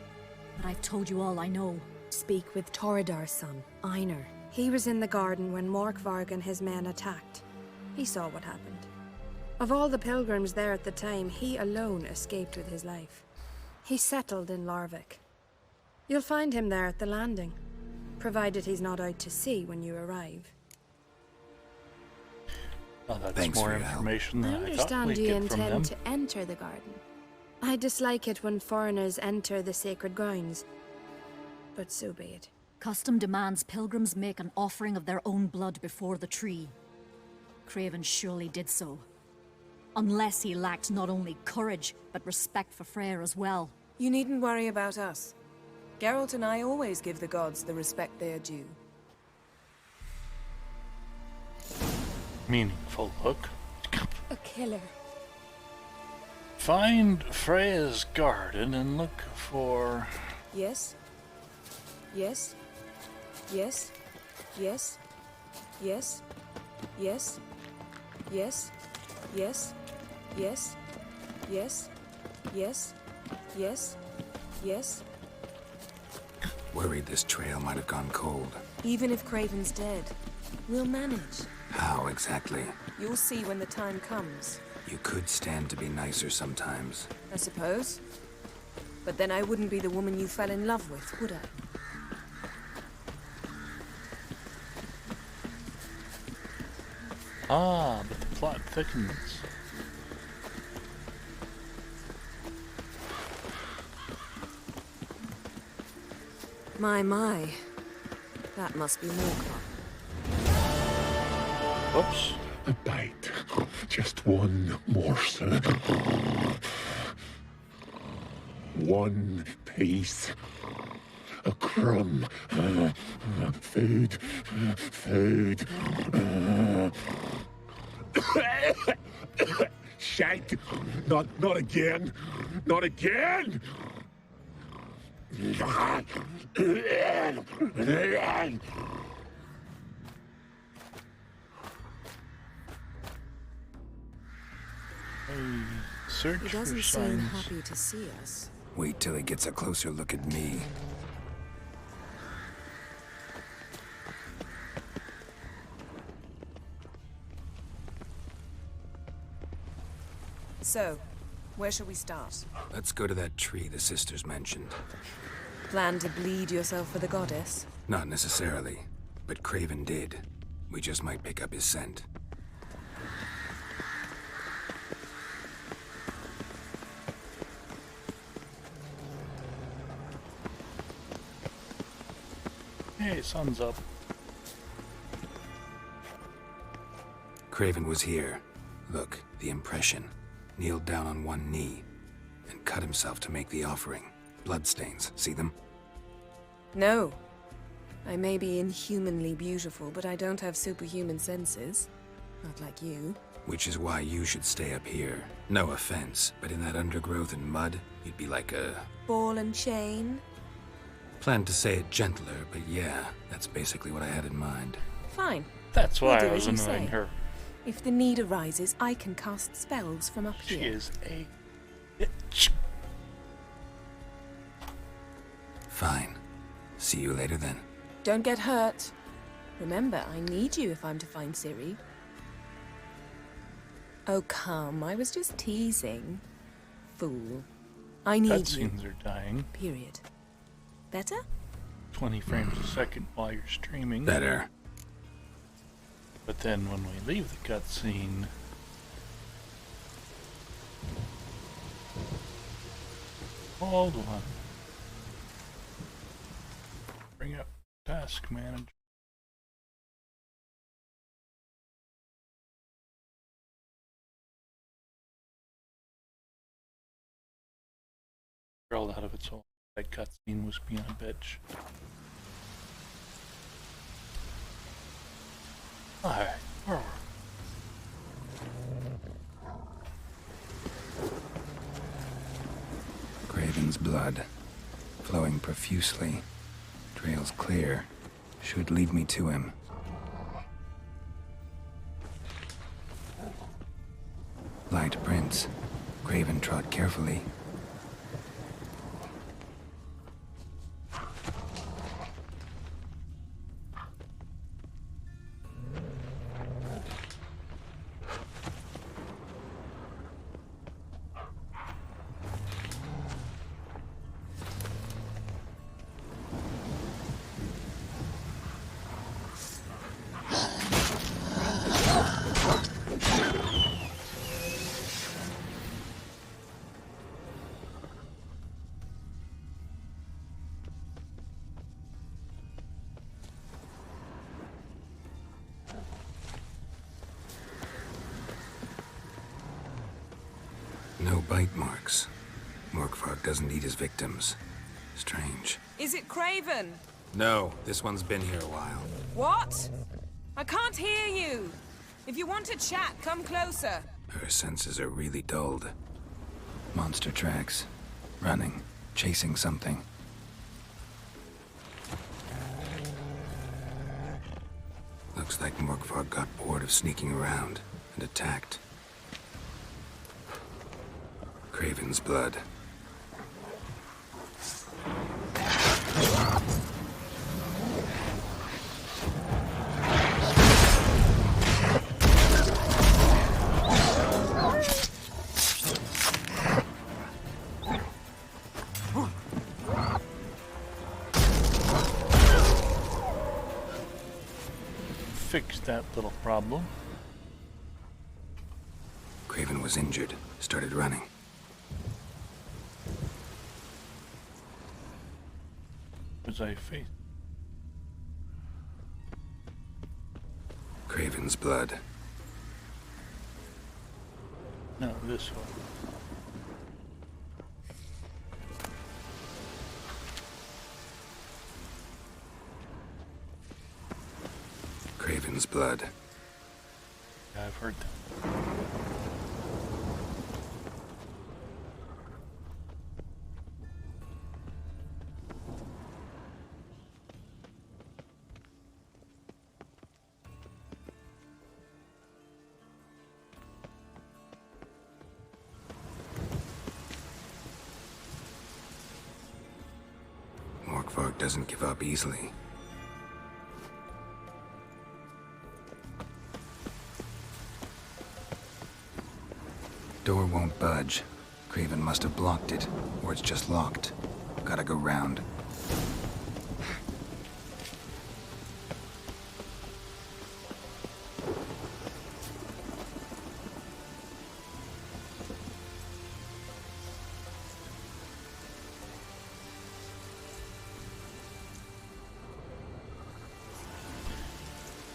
but I've told you all I know. Speak with Torridar's son, Einar. He was in the garden when Morkvarg and his men attacked. He saw what happened. Of all the pilgrims there at the time, he alone escaped with his life. He settled in Larvik. You'll find him there at the landing, provided he's not out to sea when you arrive. Oh, that's Thanks more for your help. information I than I thought understand we'd you get from them. intend to enter the garden. I dislike it when foreigners enter the sacred grounds, but so be it. Custom demands pilgrims make an offering of their own blood before the tree. Craven surely did so. Unless he lacked not only courage, but respect for Freyr as well. You needn't worry about us. Geralt and I always give the gods the respect they are due. Meaningful look. A killer. Find Freya's garden and look for... Yes? Yes? Yes? Yes? Yes? Yes? Yes? Yes? Yes? Yes? Yes? Yes? Yes? Worried this trail might have gone cold. Even if Craven's dead, we'll manage. How exactly? You'll see when the time comes. You could stand to be nicer sometimes. I suppose. But then I wouldn't be the woman you fell in love with, would I? Ah, but the plot thickens. My. That must be Morcar. Whoops. A bite. Just one morsel. One piece. A crumb. Food. Food. Shite. Not again. Not again. Search He for doesn't seem signs. happy to see us. Wait till he gets a closer look at me. So, where shall we start? Let's go to that tree the sisters mentioned. Plan to bleed yourself for the goddess? Not necessarily, but Craven did. We just might pick up his scent. Hey, sun's up. Craven was here. Look, the impression. Kneeled down on one knee and cut himself to make the offering. Bloodstains, see them? No. I may be inhumanly beautiful, but I don't have superhuman senses. Not like you. Which is why you should stay up here. No offense, but in that undergrowth and mud, you'd be like a... Ball and chain? Planned to say it gentler, but yeah, that's basically what I had in mind. Fine. That's why We'll do I was as you annoying say. her. If the need arises, I can cast spells from up She here. is a bitch. Fine. See you later then. Don't get hurt. Remember, I need you if I'm to find Ciri. Oh, come. I was just teasing. Fool. I need you. Cutscenes are dying. Period. Better? 20 frames a second while you're streaming. Better. But then when we leave the cutscene... Hold on. Bring up Task Manager. Crawled out of its hole. That cutscene was being a bitch. Alright. Craven's blood, flowing profusely. Trail's clear. Should lead me to him. Light prints. Craven trod carefully. bite marks. Morkvarg doesn't eat his victims. Strange. Is it Craven? No, this one's been here a while. What? I can't hear you. If you want to chat, come closer. Her senses are really dulled. Monster tracks. Running. Chasing something. Looks like Morkvarg got bored of sneaking around and attacked. Craven's blood. Fix that little problem. Craven was injured, started running. Was I face? Craven's blood. No, this one. Craven's blood. Yeah, I've heard that. Morkvarg doesn't give up easily. Door won't budge. Craven must have blocked it, or it's just locked. Gotta go round.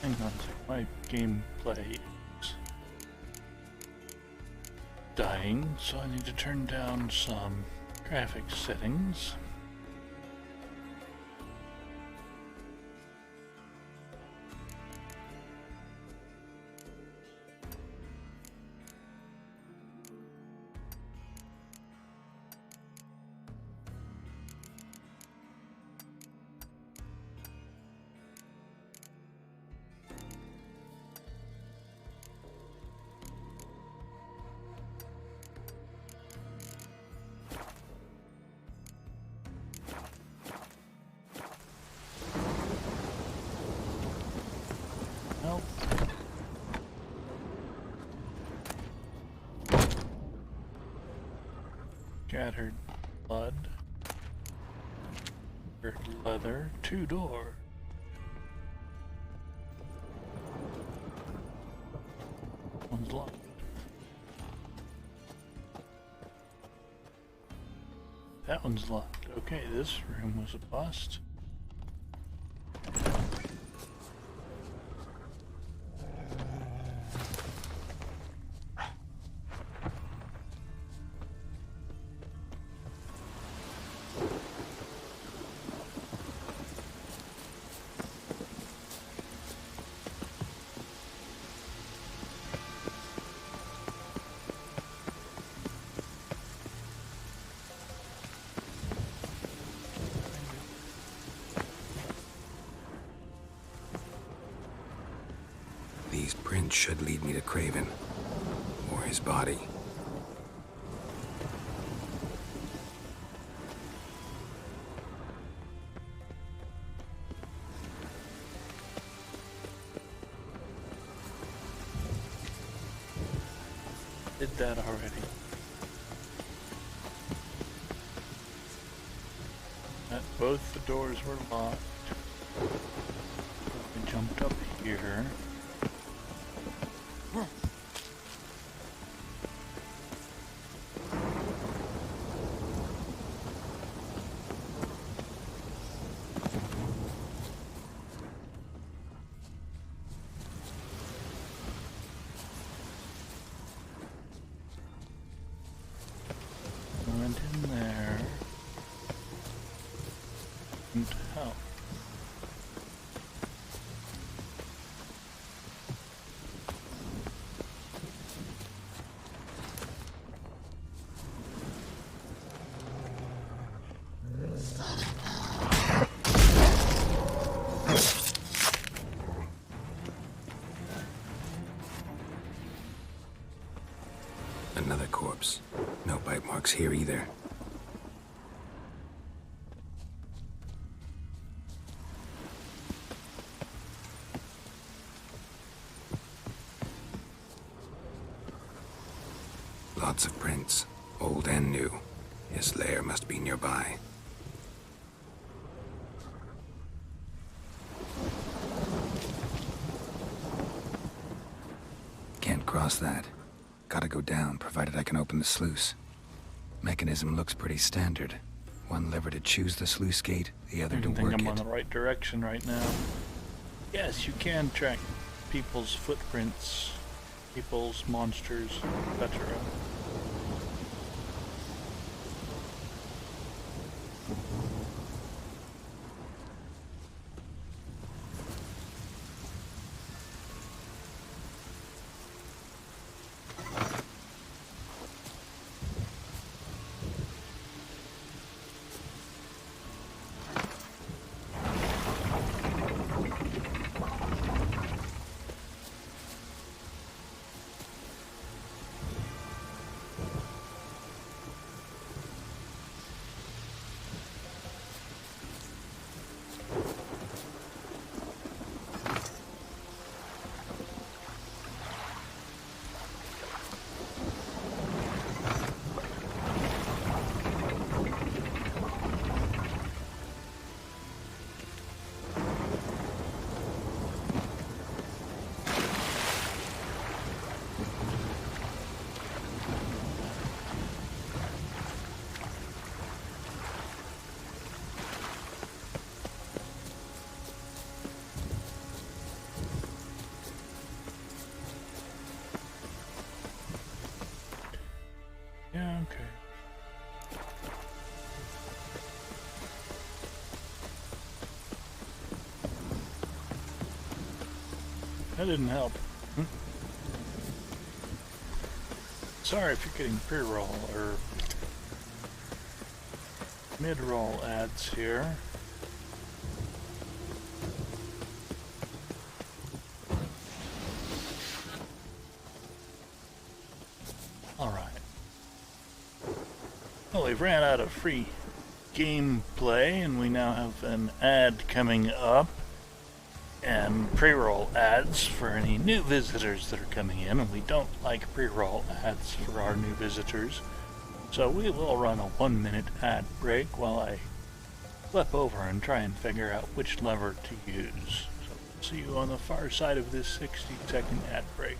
Hang on a sec, my gameplay is dying, so I need to turn down some graphics settings. Shattered blood. Leather. 2-door. One's locked. That one's locked. Okay, this room was a bust. These prints should lead me to Craven. Or his body. Did that already. Both the doors were locked. So we jumped up here. a corpse. No bite marks here either. Lots of prints, old and new. His lair must be nearby. Can't cross that. Gotta go down, provided I can open the sluice. Mechanism looks pretty standard. One lever to choose the sluice gate, the other to I think work I'm it. on the right direction right now. Yes, you can track people's footprints, people's monsters, etc. Yeah, okay. That didn't help. Sorry if you're getting pre-roll or mid-roll ads here. Alright. Well, we've ran out of free gameplay and we now have an ad coming up and pre-roll ads for any new visitors that are coming in, and we don't like pre-roll ads for our new visitors. So we will run a 1-minute ad break while I flip over and try and figure out which lever to use. So we'll see you on the far side of this 60-second ad break.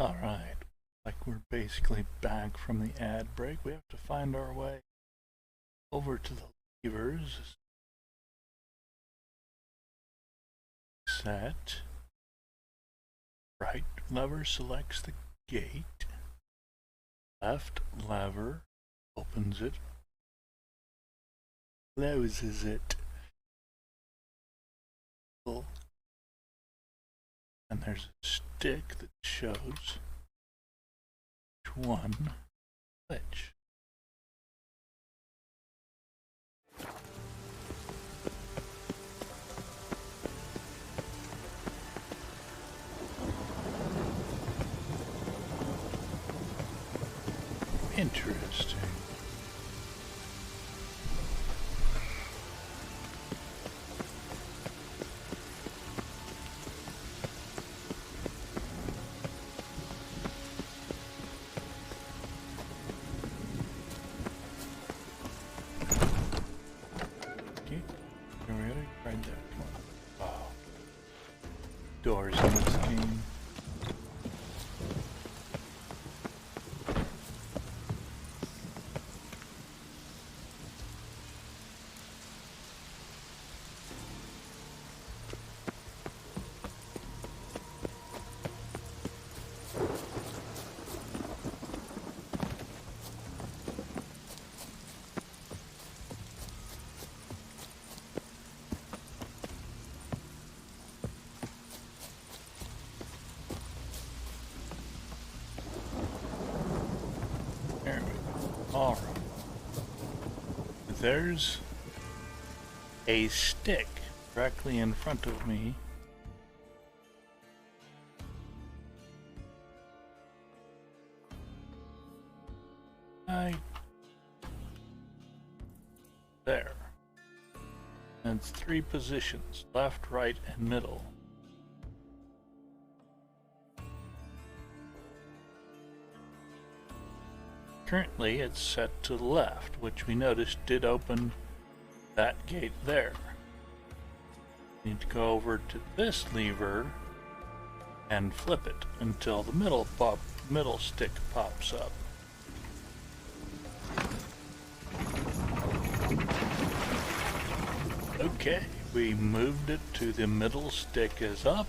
Alright, like we're basically back from the ad break. We have to find our way over to the levers. Set. Right lever selects the gate. Left lever opens it. Closes it. And there's a stick that shows which one which. Interesting. Doors in this game. Alright. There's a stick directly in front of me. There. And it's 3 positions, left, right, and middle. Currently it's set to the left, which we noticed did open that gate there. Need to go over to this lever and flip it until the middle stick pops up. Okay, we moved it to the middle stick is up.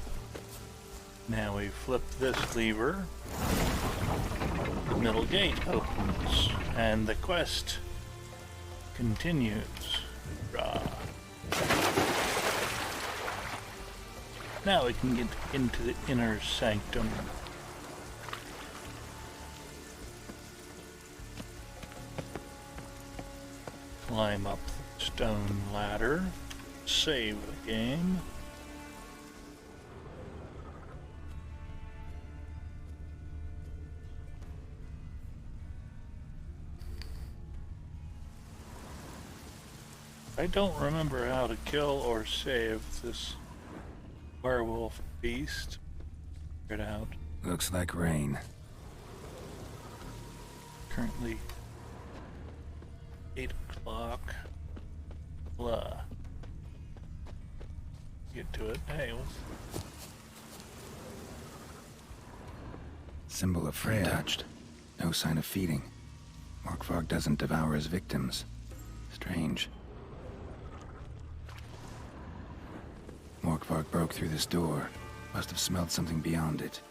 Now we flip this lever. The middle gate opens and the quest continues. Now we can get into the inner sanctum. Climb up the stone ladder. Save the game. I don't remember how to kill or save this werewolf beast. Figure it out. Looks like rain. Currently 8 o'clock. Blah. Get to it. Hey, what's... Symbol of Freya. Untouched. No sign of feeding. Morkvarg doesn't devour his victims. Strange. Morkvarg broke through this door. Must have smelled something beyond it.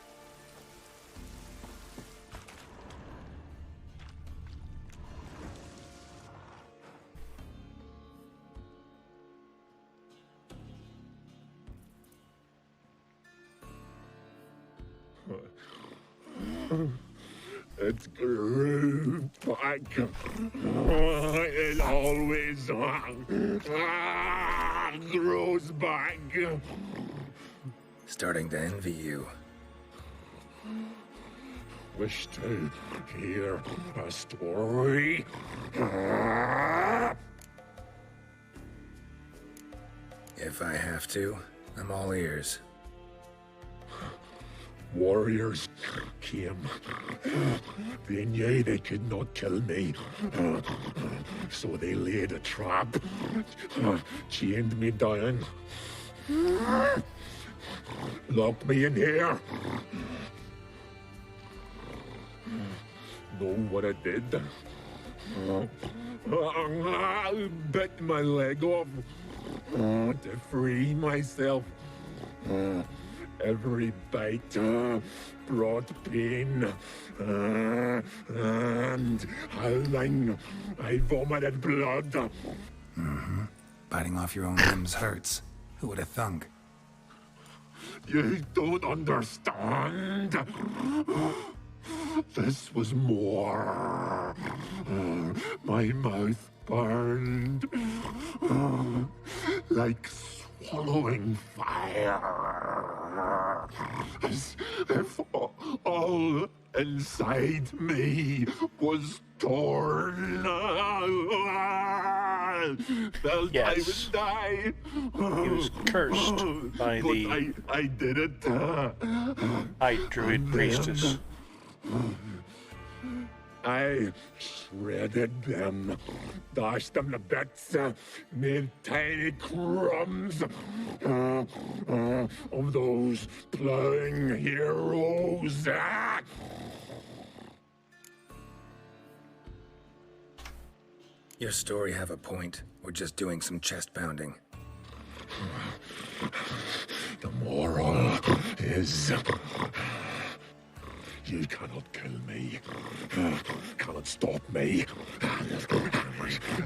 It grew back. It always grows back. Starting to envy you. Wish to hear a story. If I have to, I'm all ears. Warriors came. They knew they could not kill me. So they laid a trap. Chained me down. Locked me in here. Know what I did? Bit my leg off to free myself. Every bite brought pain, and howling, I vomited blood. Mm-hmm. Biting off your own limbs hurts. Who would have thunk? You don't understand. This was more. My mouth burned like swallowing fire, as if all inside me was torn. Felt I would Yes. die. He was cursed by But the I did it. High Druid Priestess. I shredded them, dashed them to bits, made tiny crumbs of those plowing heroes. Your story have a point. We're just doing some chest pounding. The moral is you cannot kill me, cannot stop me.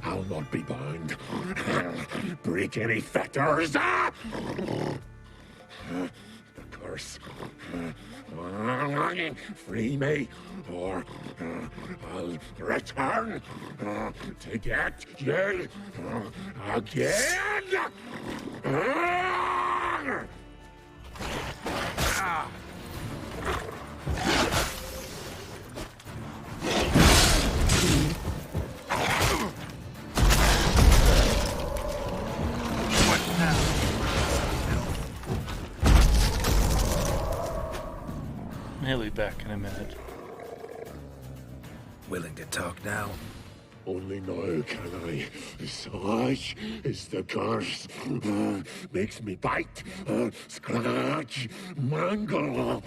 I'll not be bound. Break any fetters. The curse. Free me, or I'll return to get you again. He'll be back in a minute. Willing to talk now? Only now can I. Such is the curse. Makes me bite, scratch, mangle,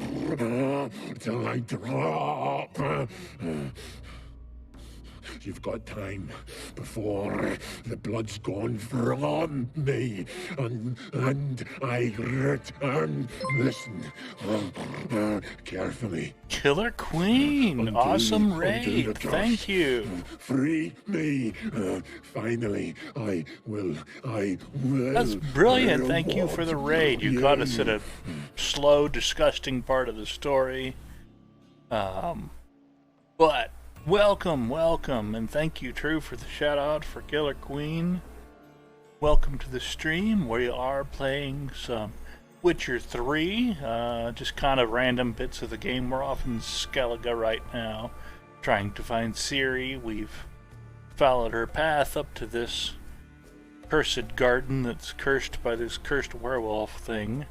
till I drop. You've got time before the blood's gone from me, and I return. Listen, carefully. Killer Queen! Until- Awesome until raid! the curse. Thank you! Free me. Finally, I will. That's brilliant! Thank you for the raid. You caught us at a slow, disgusting part of the story. But welcome, and thank you, True, for the shout out for Killer Queen. Welcome to the stream. We are playing some Witcher 3, just kind of random bits of the game. We're off in Skellege right now, trying to find Ciri. We've followed her path up to this cursed garden that's cursed by this cursed werewolf thing.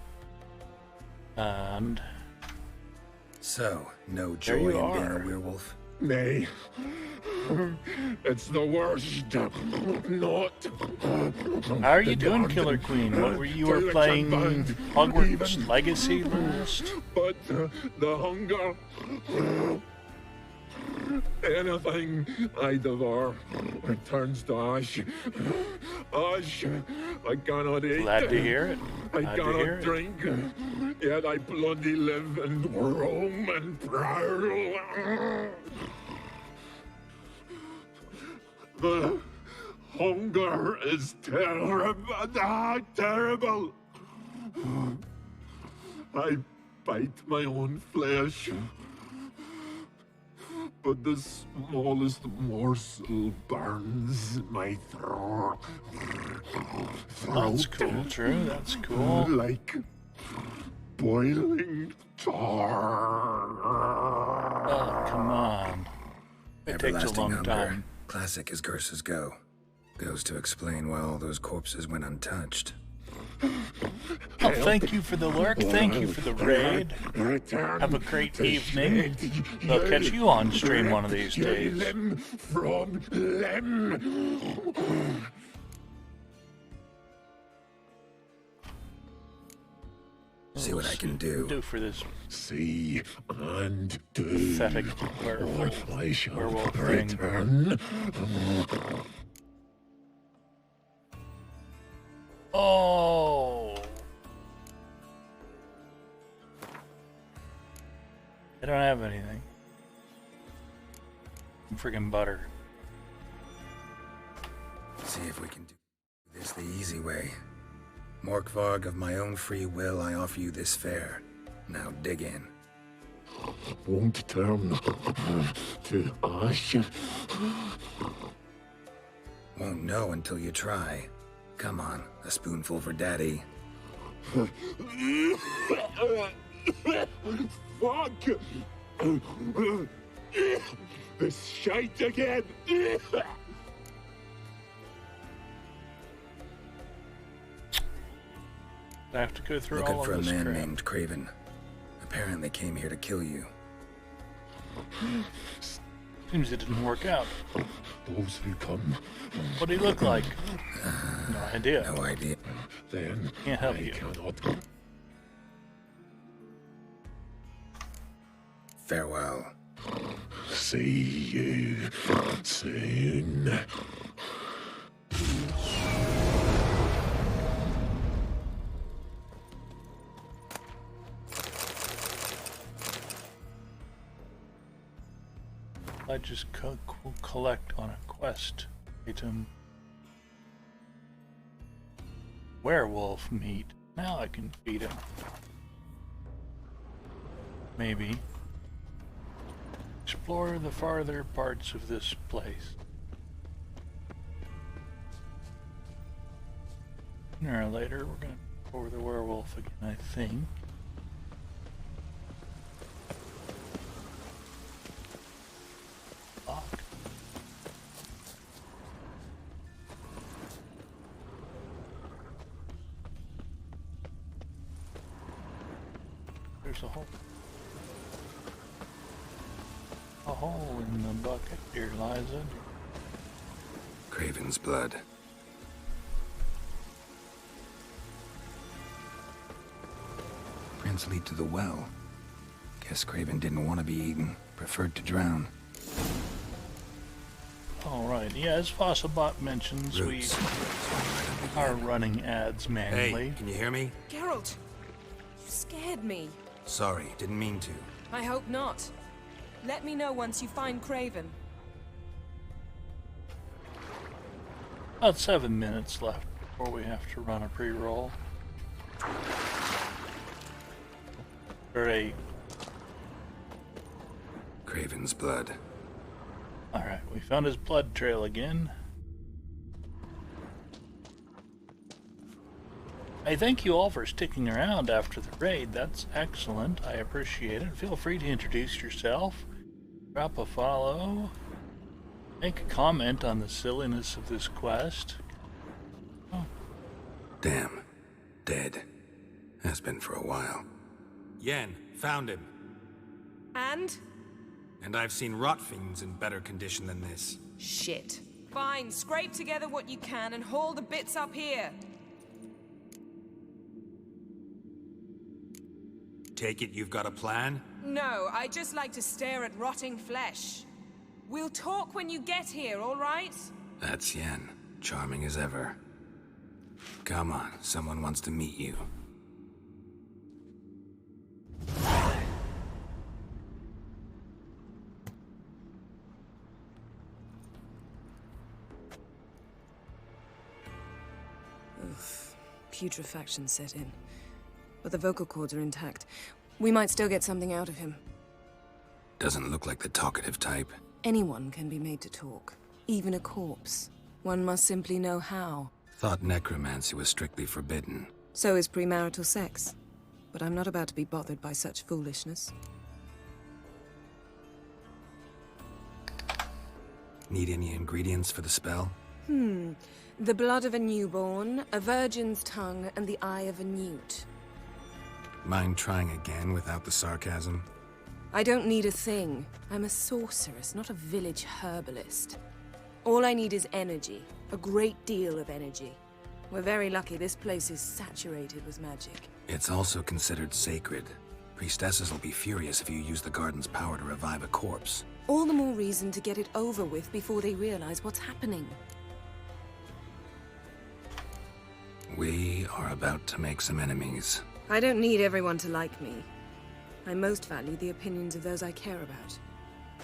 And so, no there joy you in being are. a werewolf? Nay. It's the worst. Not. How are you doing, Killer Queen? What were you were playing Hogwarts Legacy last? But the hunger. Anything I devour returns to ash. Ash, I cannot eat. Glad to hear it. I Glad to hear cannot it. drink. Yet I bloody live and roam and prowl. The hunger is terrible. Terrible. I bite my own flesh. But the smallest morsel burns my throat. That's cool, True. That's cool. Like boiling tar. Oh, come on. It takes a Everlasting long hunger. time. Classic as curses go. Goes to explain why all those corpses went untouched. Oh, thank you for the lurk. Thank you for the raid. Have a great evening. I'll catch you on stream one of these days. Limb from limb. See what I can do. For this See and do. pathetic Or I shall werewolf thing. return. Oh. I don't have anything. Friggin' butter. See if we can do this the easy way. Morkvarg, of my own free will, I offer you this fare. Now dig in. Won't turn to ash. Won't know until you try. Come on, a spoonful for Daddy. Fuck! This shite again. I have to go through Looking all for a of this man crap. named Craven. Apparently came here to kill you. Seems it didn't work out. Those who come. What do he look like? No idea. No idea. Then Can't help I you. cannot. Farewell. See you soon. I just collect on a quest item. Werewolf meat. Now I can feed him. Maybe. Explore the farther parts of this place. Sooner or later, we're gonna go over the werewolf again, I think. Fuck. There's a hole. A hole in the bucket, dear Liza. Craven's blood. Prints lead to the well. Guess Craven didn't want to be eaten. Preferred to drown. Alright, yeah, as Fossilbot mentions, Roots. we are running ads manually. Hey, can you hear me? Geralt, you scared me. Sorry, didn't mean to. I hope not. Let me know once you find Craven. About 7 minutes left before we have to run a pre-roll. Or a... Craven's blood. Alright, we found his blood trail again. I thank you all for sticking around after the raid. That's excellent. I appreciate it. Feel free to introduce yourself. Drop a follow. Make a comment on the silliness of this quest. Oh. Damn. Dead. Has been for a while. Yen, found him. And? And I've seen rot fiends in better condition than this. Shit. Fine, scrape together what you can and haul the bits up here. Take it you've got a plan? No, I just like to stare at rotting flesh. We'll talk when you get here, all right? That's Yen. Charming as ever. Come on, someone wants to meet you. Oof. Putrefaction set in. But the vocal cords are intact. We might still get something out of him. Doesn't look like the talkative type. Anyone can be made to talk. Even a corpse. One must simply know how. Thought necromancy was strictly forbidden. So is premarital sex. But I'm not about to be bothered by such foolishness. Need any ingredients for the spell? The blood of a newborn, a virgin's tongue, and the eye of a newt. Mind trying again without the sarcasm? I don't need a thing. I'm a sorceress, not a village herbalist. All I need is energy. A great deal of energy. We're very lucky this place is saturated with magic. It's also considered sacred. Priestesses will be furious if you use the garden's power to revive a corpse. All the more reason to get it over with before they realize what's happening. We are about to make some enemies. I don't need everyone to like me. I most value the opinions of those I care about.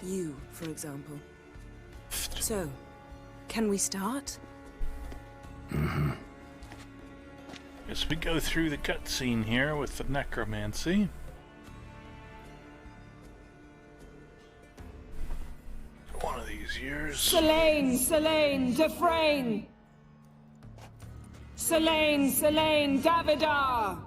You, for example. So, can we start? Guess we go through the cutscene here with the necromancy. One of these years. Selene, Selene, Defrain! Selene, Selene, Davidar!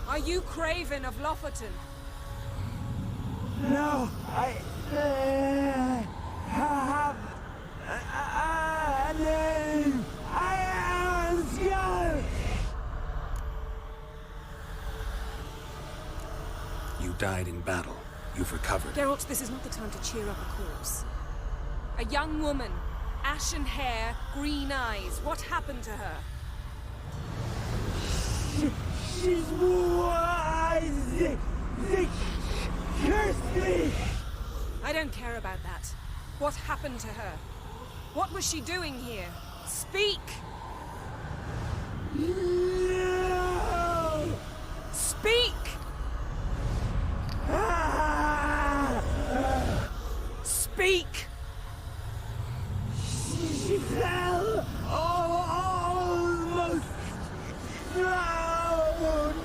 Are you Craven of Lofoten? No, I have a name. I am Skellege. You died in battle. You've recovered. Geralt, this is not the time to cheer up a corpse. A young woman, ashen hair, green eyes. What happened to her? She's wise. They cursed me. I don't care about that. What happened to her? What was she doing here? Speak! No. Speak! Speak! She fell almost drowned.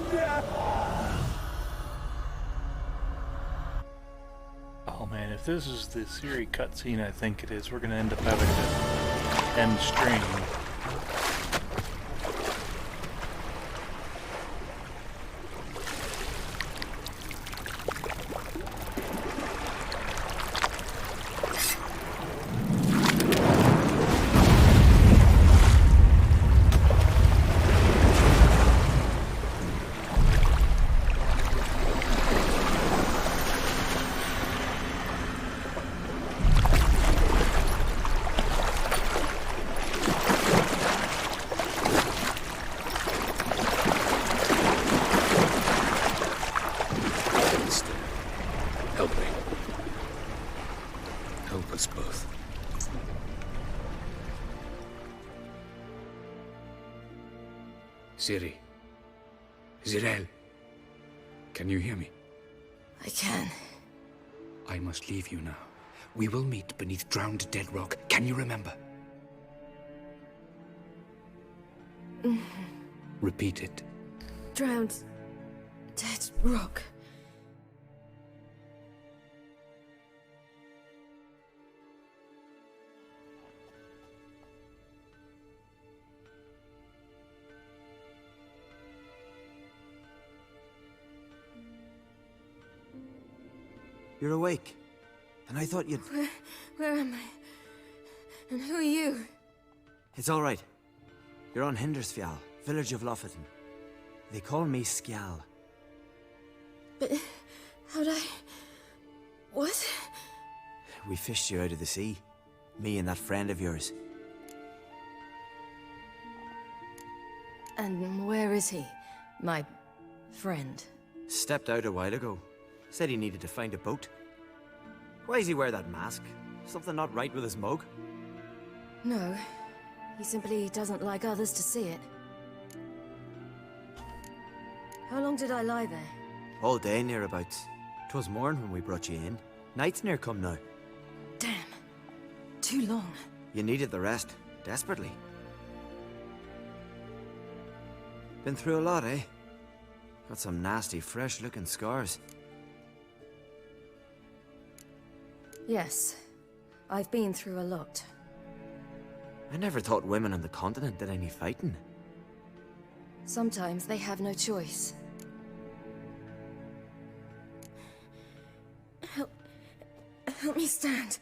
Oh man, if this is the Ciri cutscene I think it is, we're gonna end up having to end stream. Help me. Help us both. Ciri. Zirel. Can you hear me? I can. I must leave you now. We will meet beneath drowned dead rock. Can you remember? Repeat it. Drowned. Dead rock. You're awake. And I thought you'd... Where am I? And who are you? It's all right. You're on Hindersfjall, village of Lofoten. They call me Skjall. But how'd I... What? We fished you out of the sea. Me and that friend of yours. And where is he? My friend. Stepped out a while ago. Said he needed to find a boat. Why does he wear that mask? Something not right with his mug? No. He simply doesn't like others to see it. How long did I lie there? All day nearabouts. 'Twas morn when we brought you in. Night's near come now. Damn. Too long. You needed the rest. Desperately. Been through a lot, eh? Got some nasty, fresh-looking scars. Yes. I've been through a lot. I never thought women on the continent did any fighting. Sometimes they have no choice. Help me stand.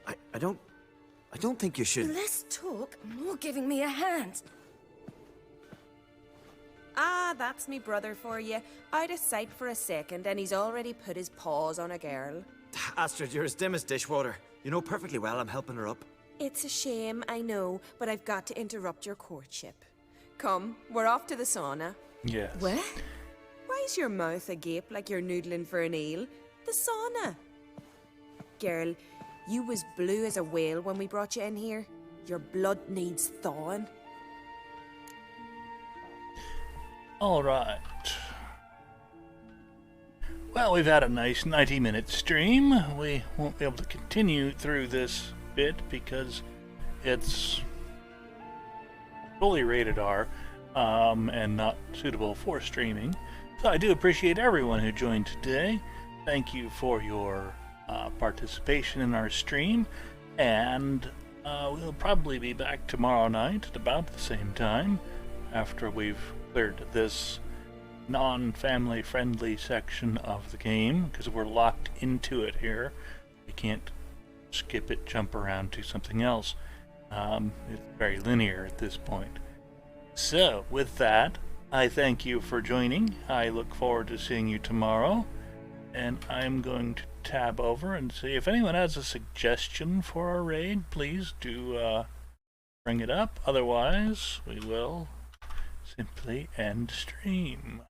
I don't think you should... Less talk, more giving me a hand. Ah, that's me brother for you. I'd a sight for a second, and he's already put his paws on a girl. Astrid, you're as dim as dishwater. You know perfectly well I'm helping her up. It's a shame, I know, but I've got to interrupt your courtship. Come, we're off to the sauna. Yes. Where? Why's your mouth agape like you're noodling for an eel? The sauna. Girl, you was blue as a whale when we brought you in here. Your blood needs thawing. All right. Well, we've had a nice 90-minute stream. We won't be able to continue through this bit because it's fully rated R and not suitable for streaming. So I do appreciate everyone who joined today. Thank you for your participation in our stream, and We'll probably be back tomorrow night at about the same time, after we've cleared this non-family friendly section of the game, because we're locked into it here. We can't skip it, jump around to something else. It's very linear at this point. So, with that, I thank you for joining. I look forward to seeing you tomorrow, and I'm going to tab over and see if anyone has a suggestion for our raid. Please do bring it up. Otherwise, we will simply end stream.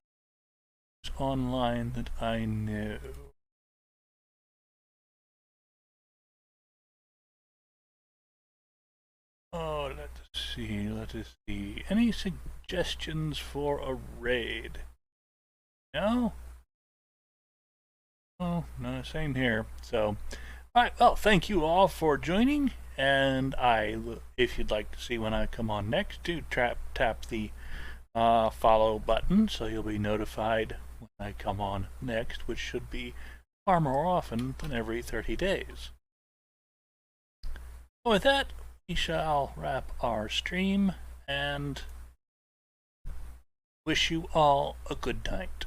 It's online that I know. Oh, let us see. Any suggestions for a raid? No? Oh, no, same here. So, alright, well, thank you all for joining, and if you'd like to see when I come on next, do tap the follow button so you'll be notified when I come on next, which should be far more often than every 30 days. With that, we shall wrap our stream and wish you all a good night.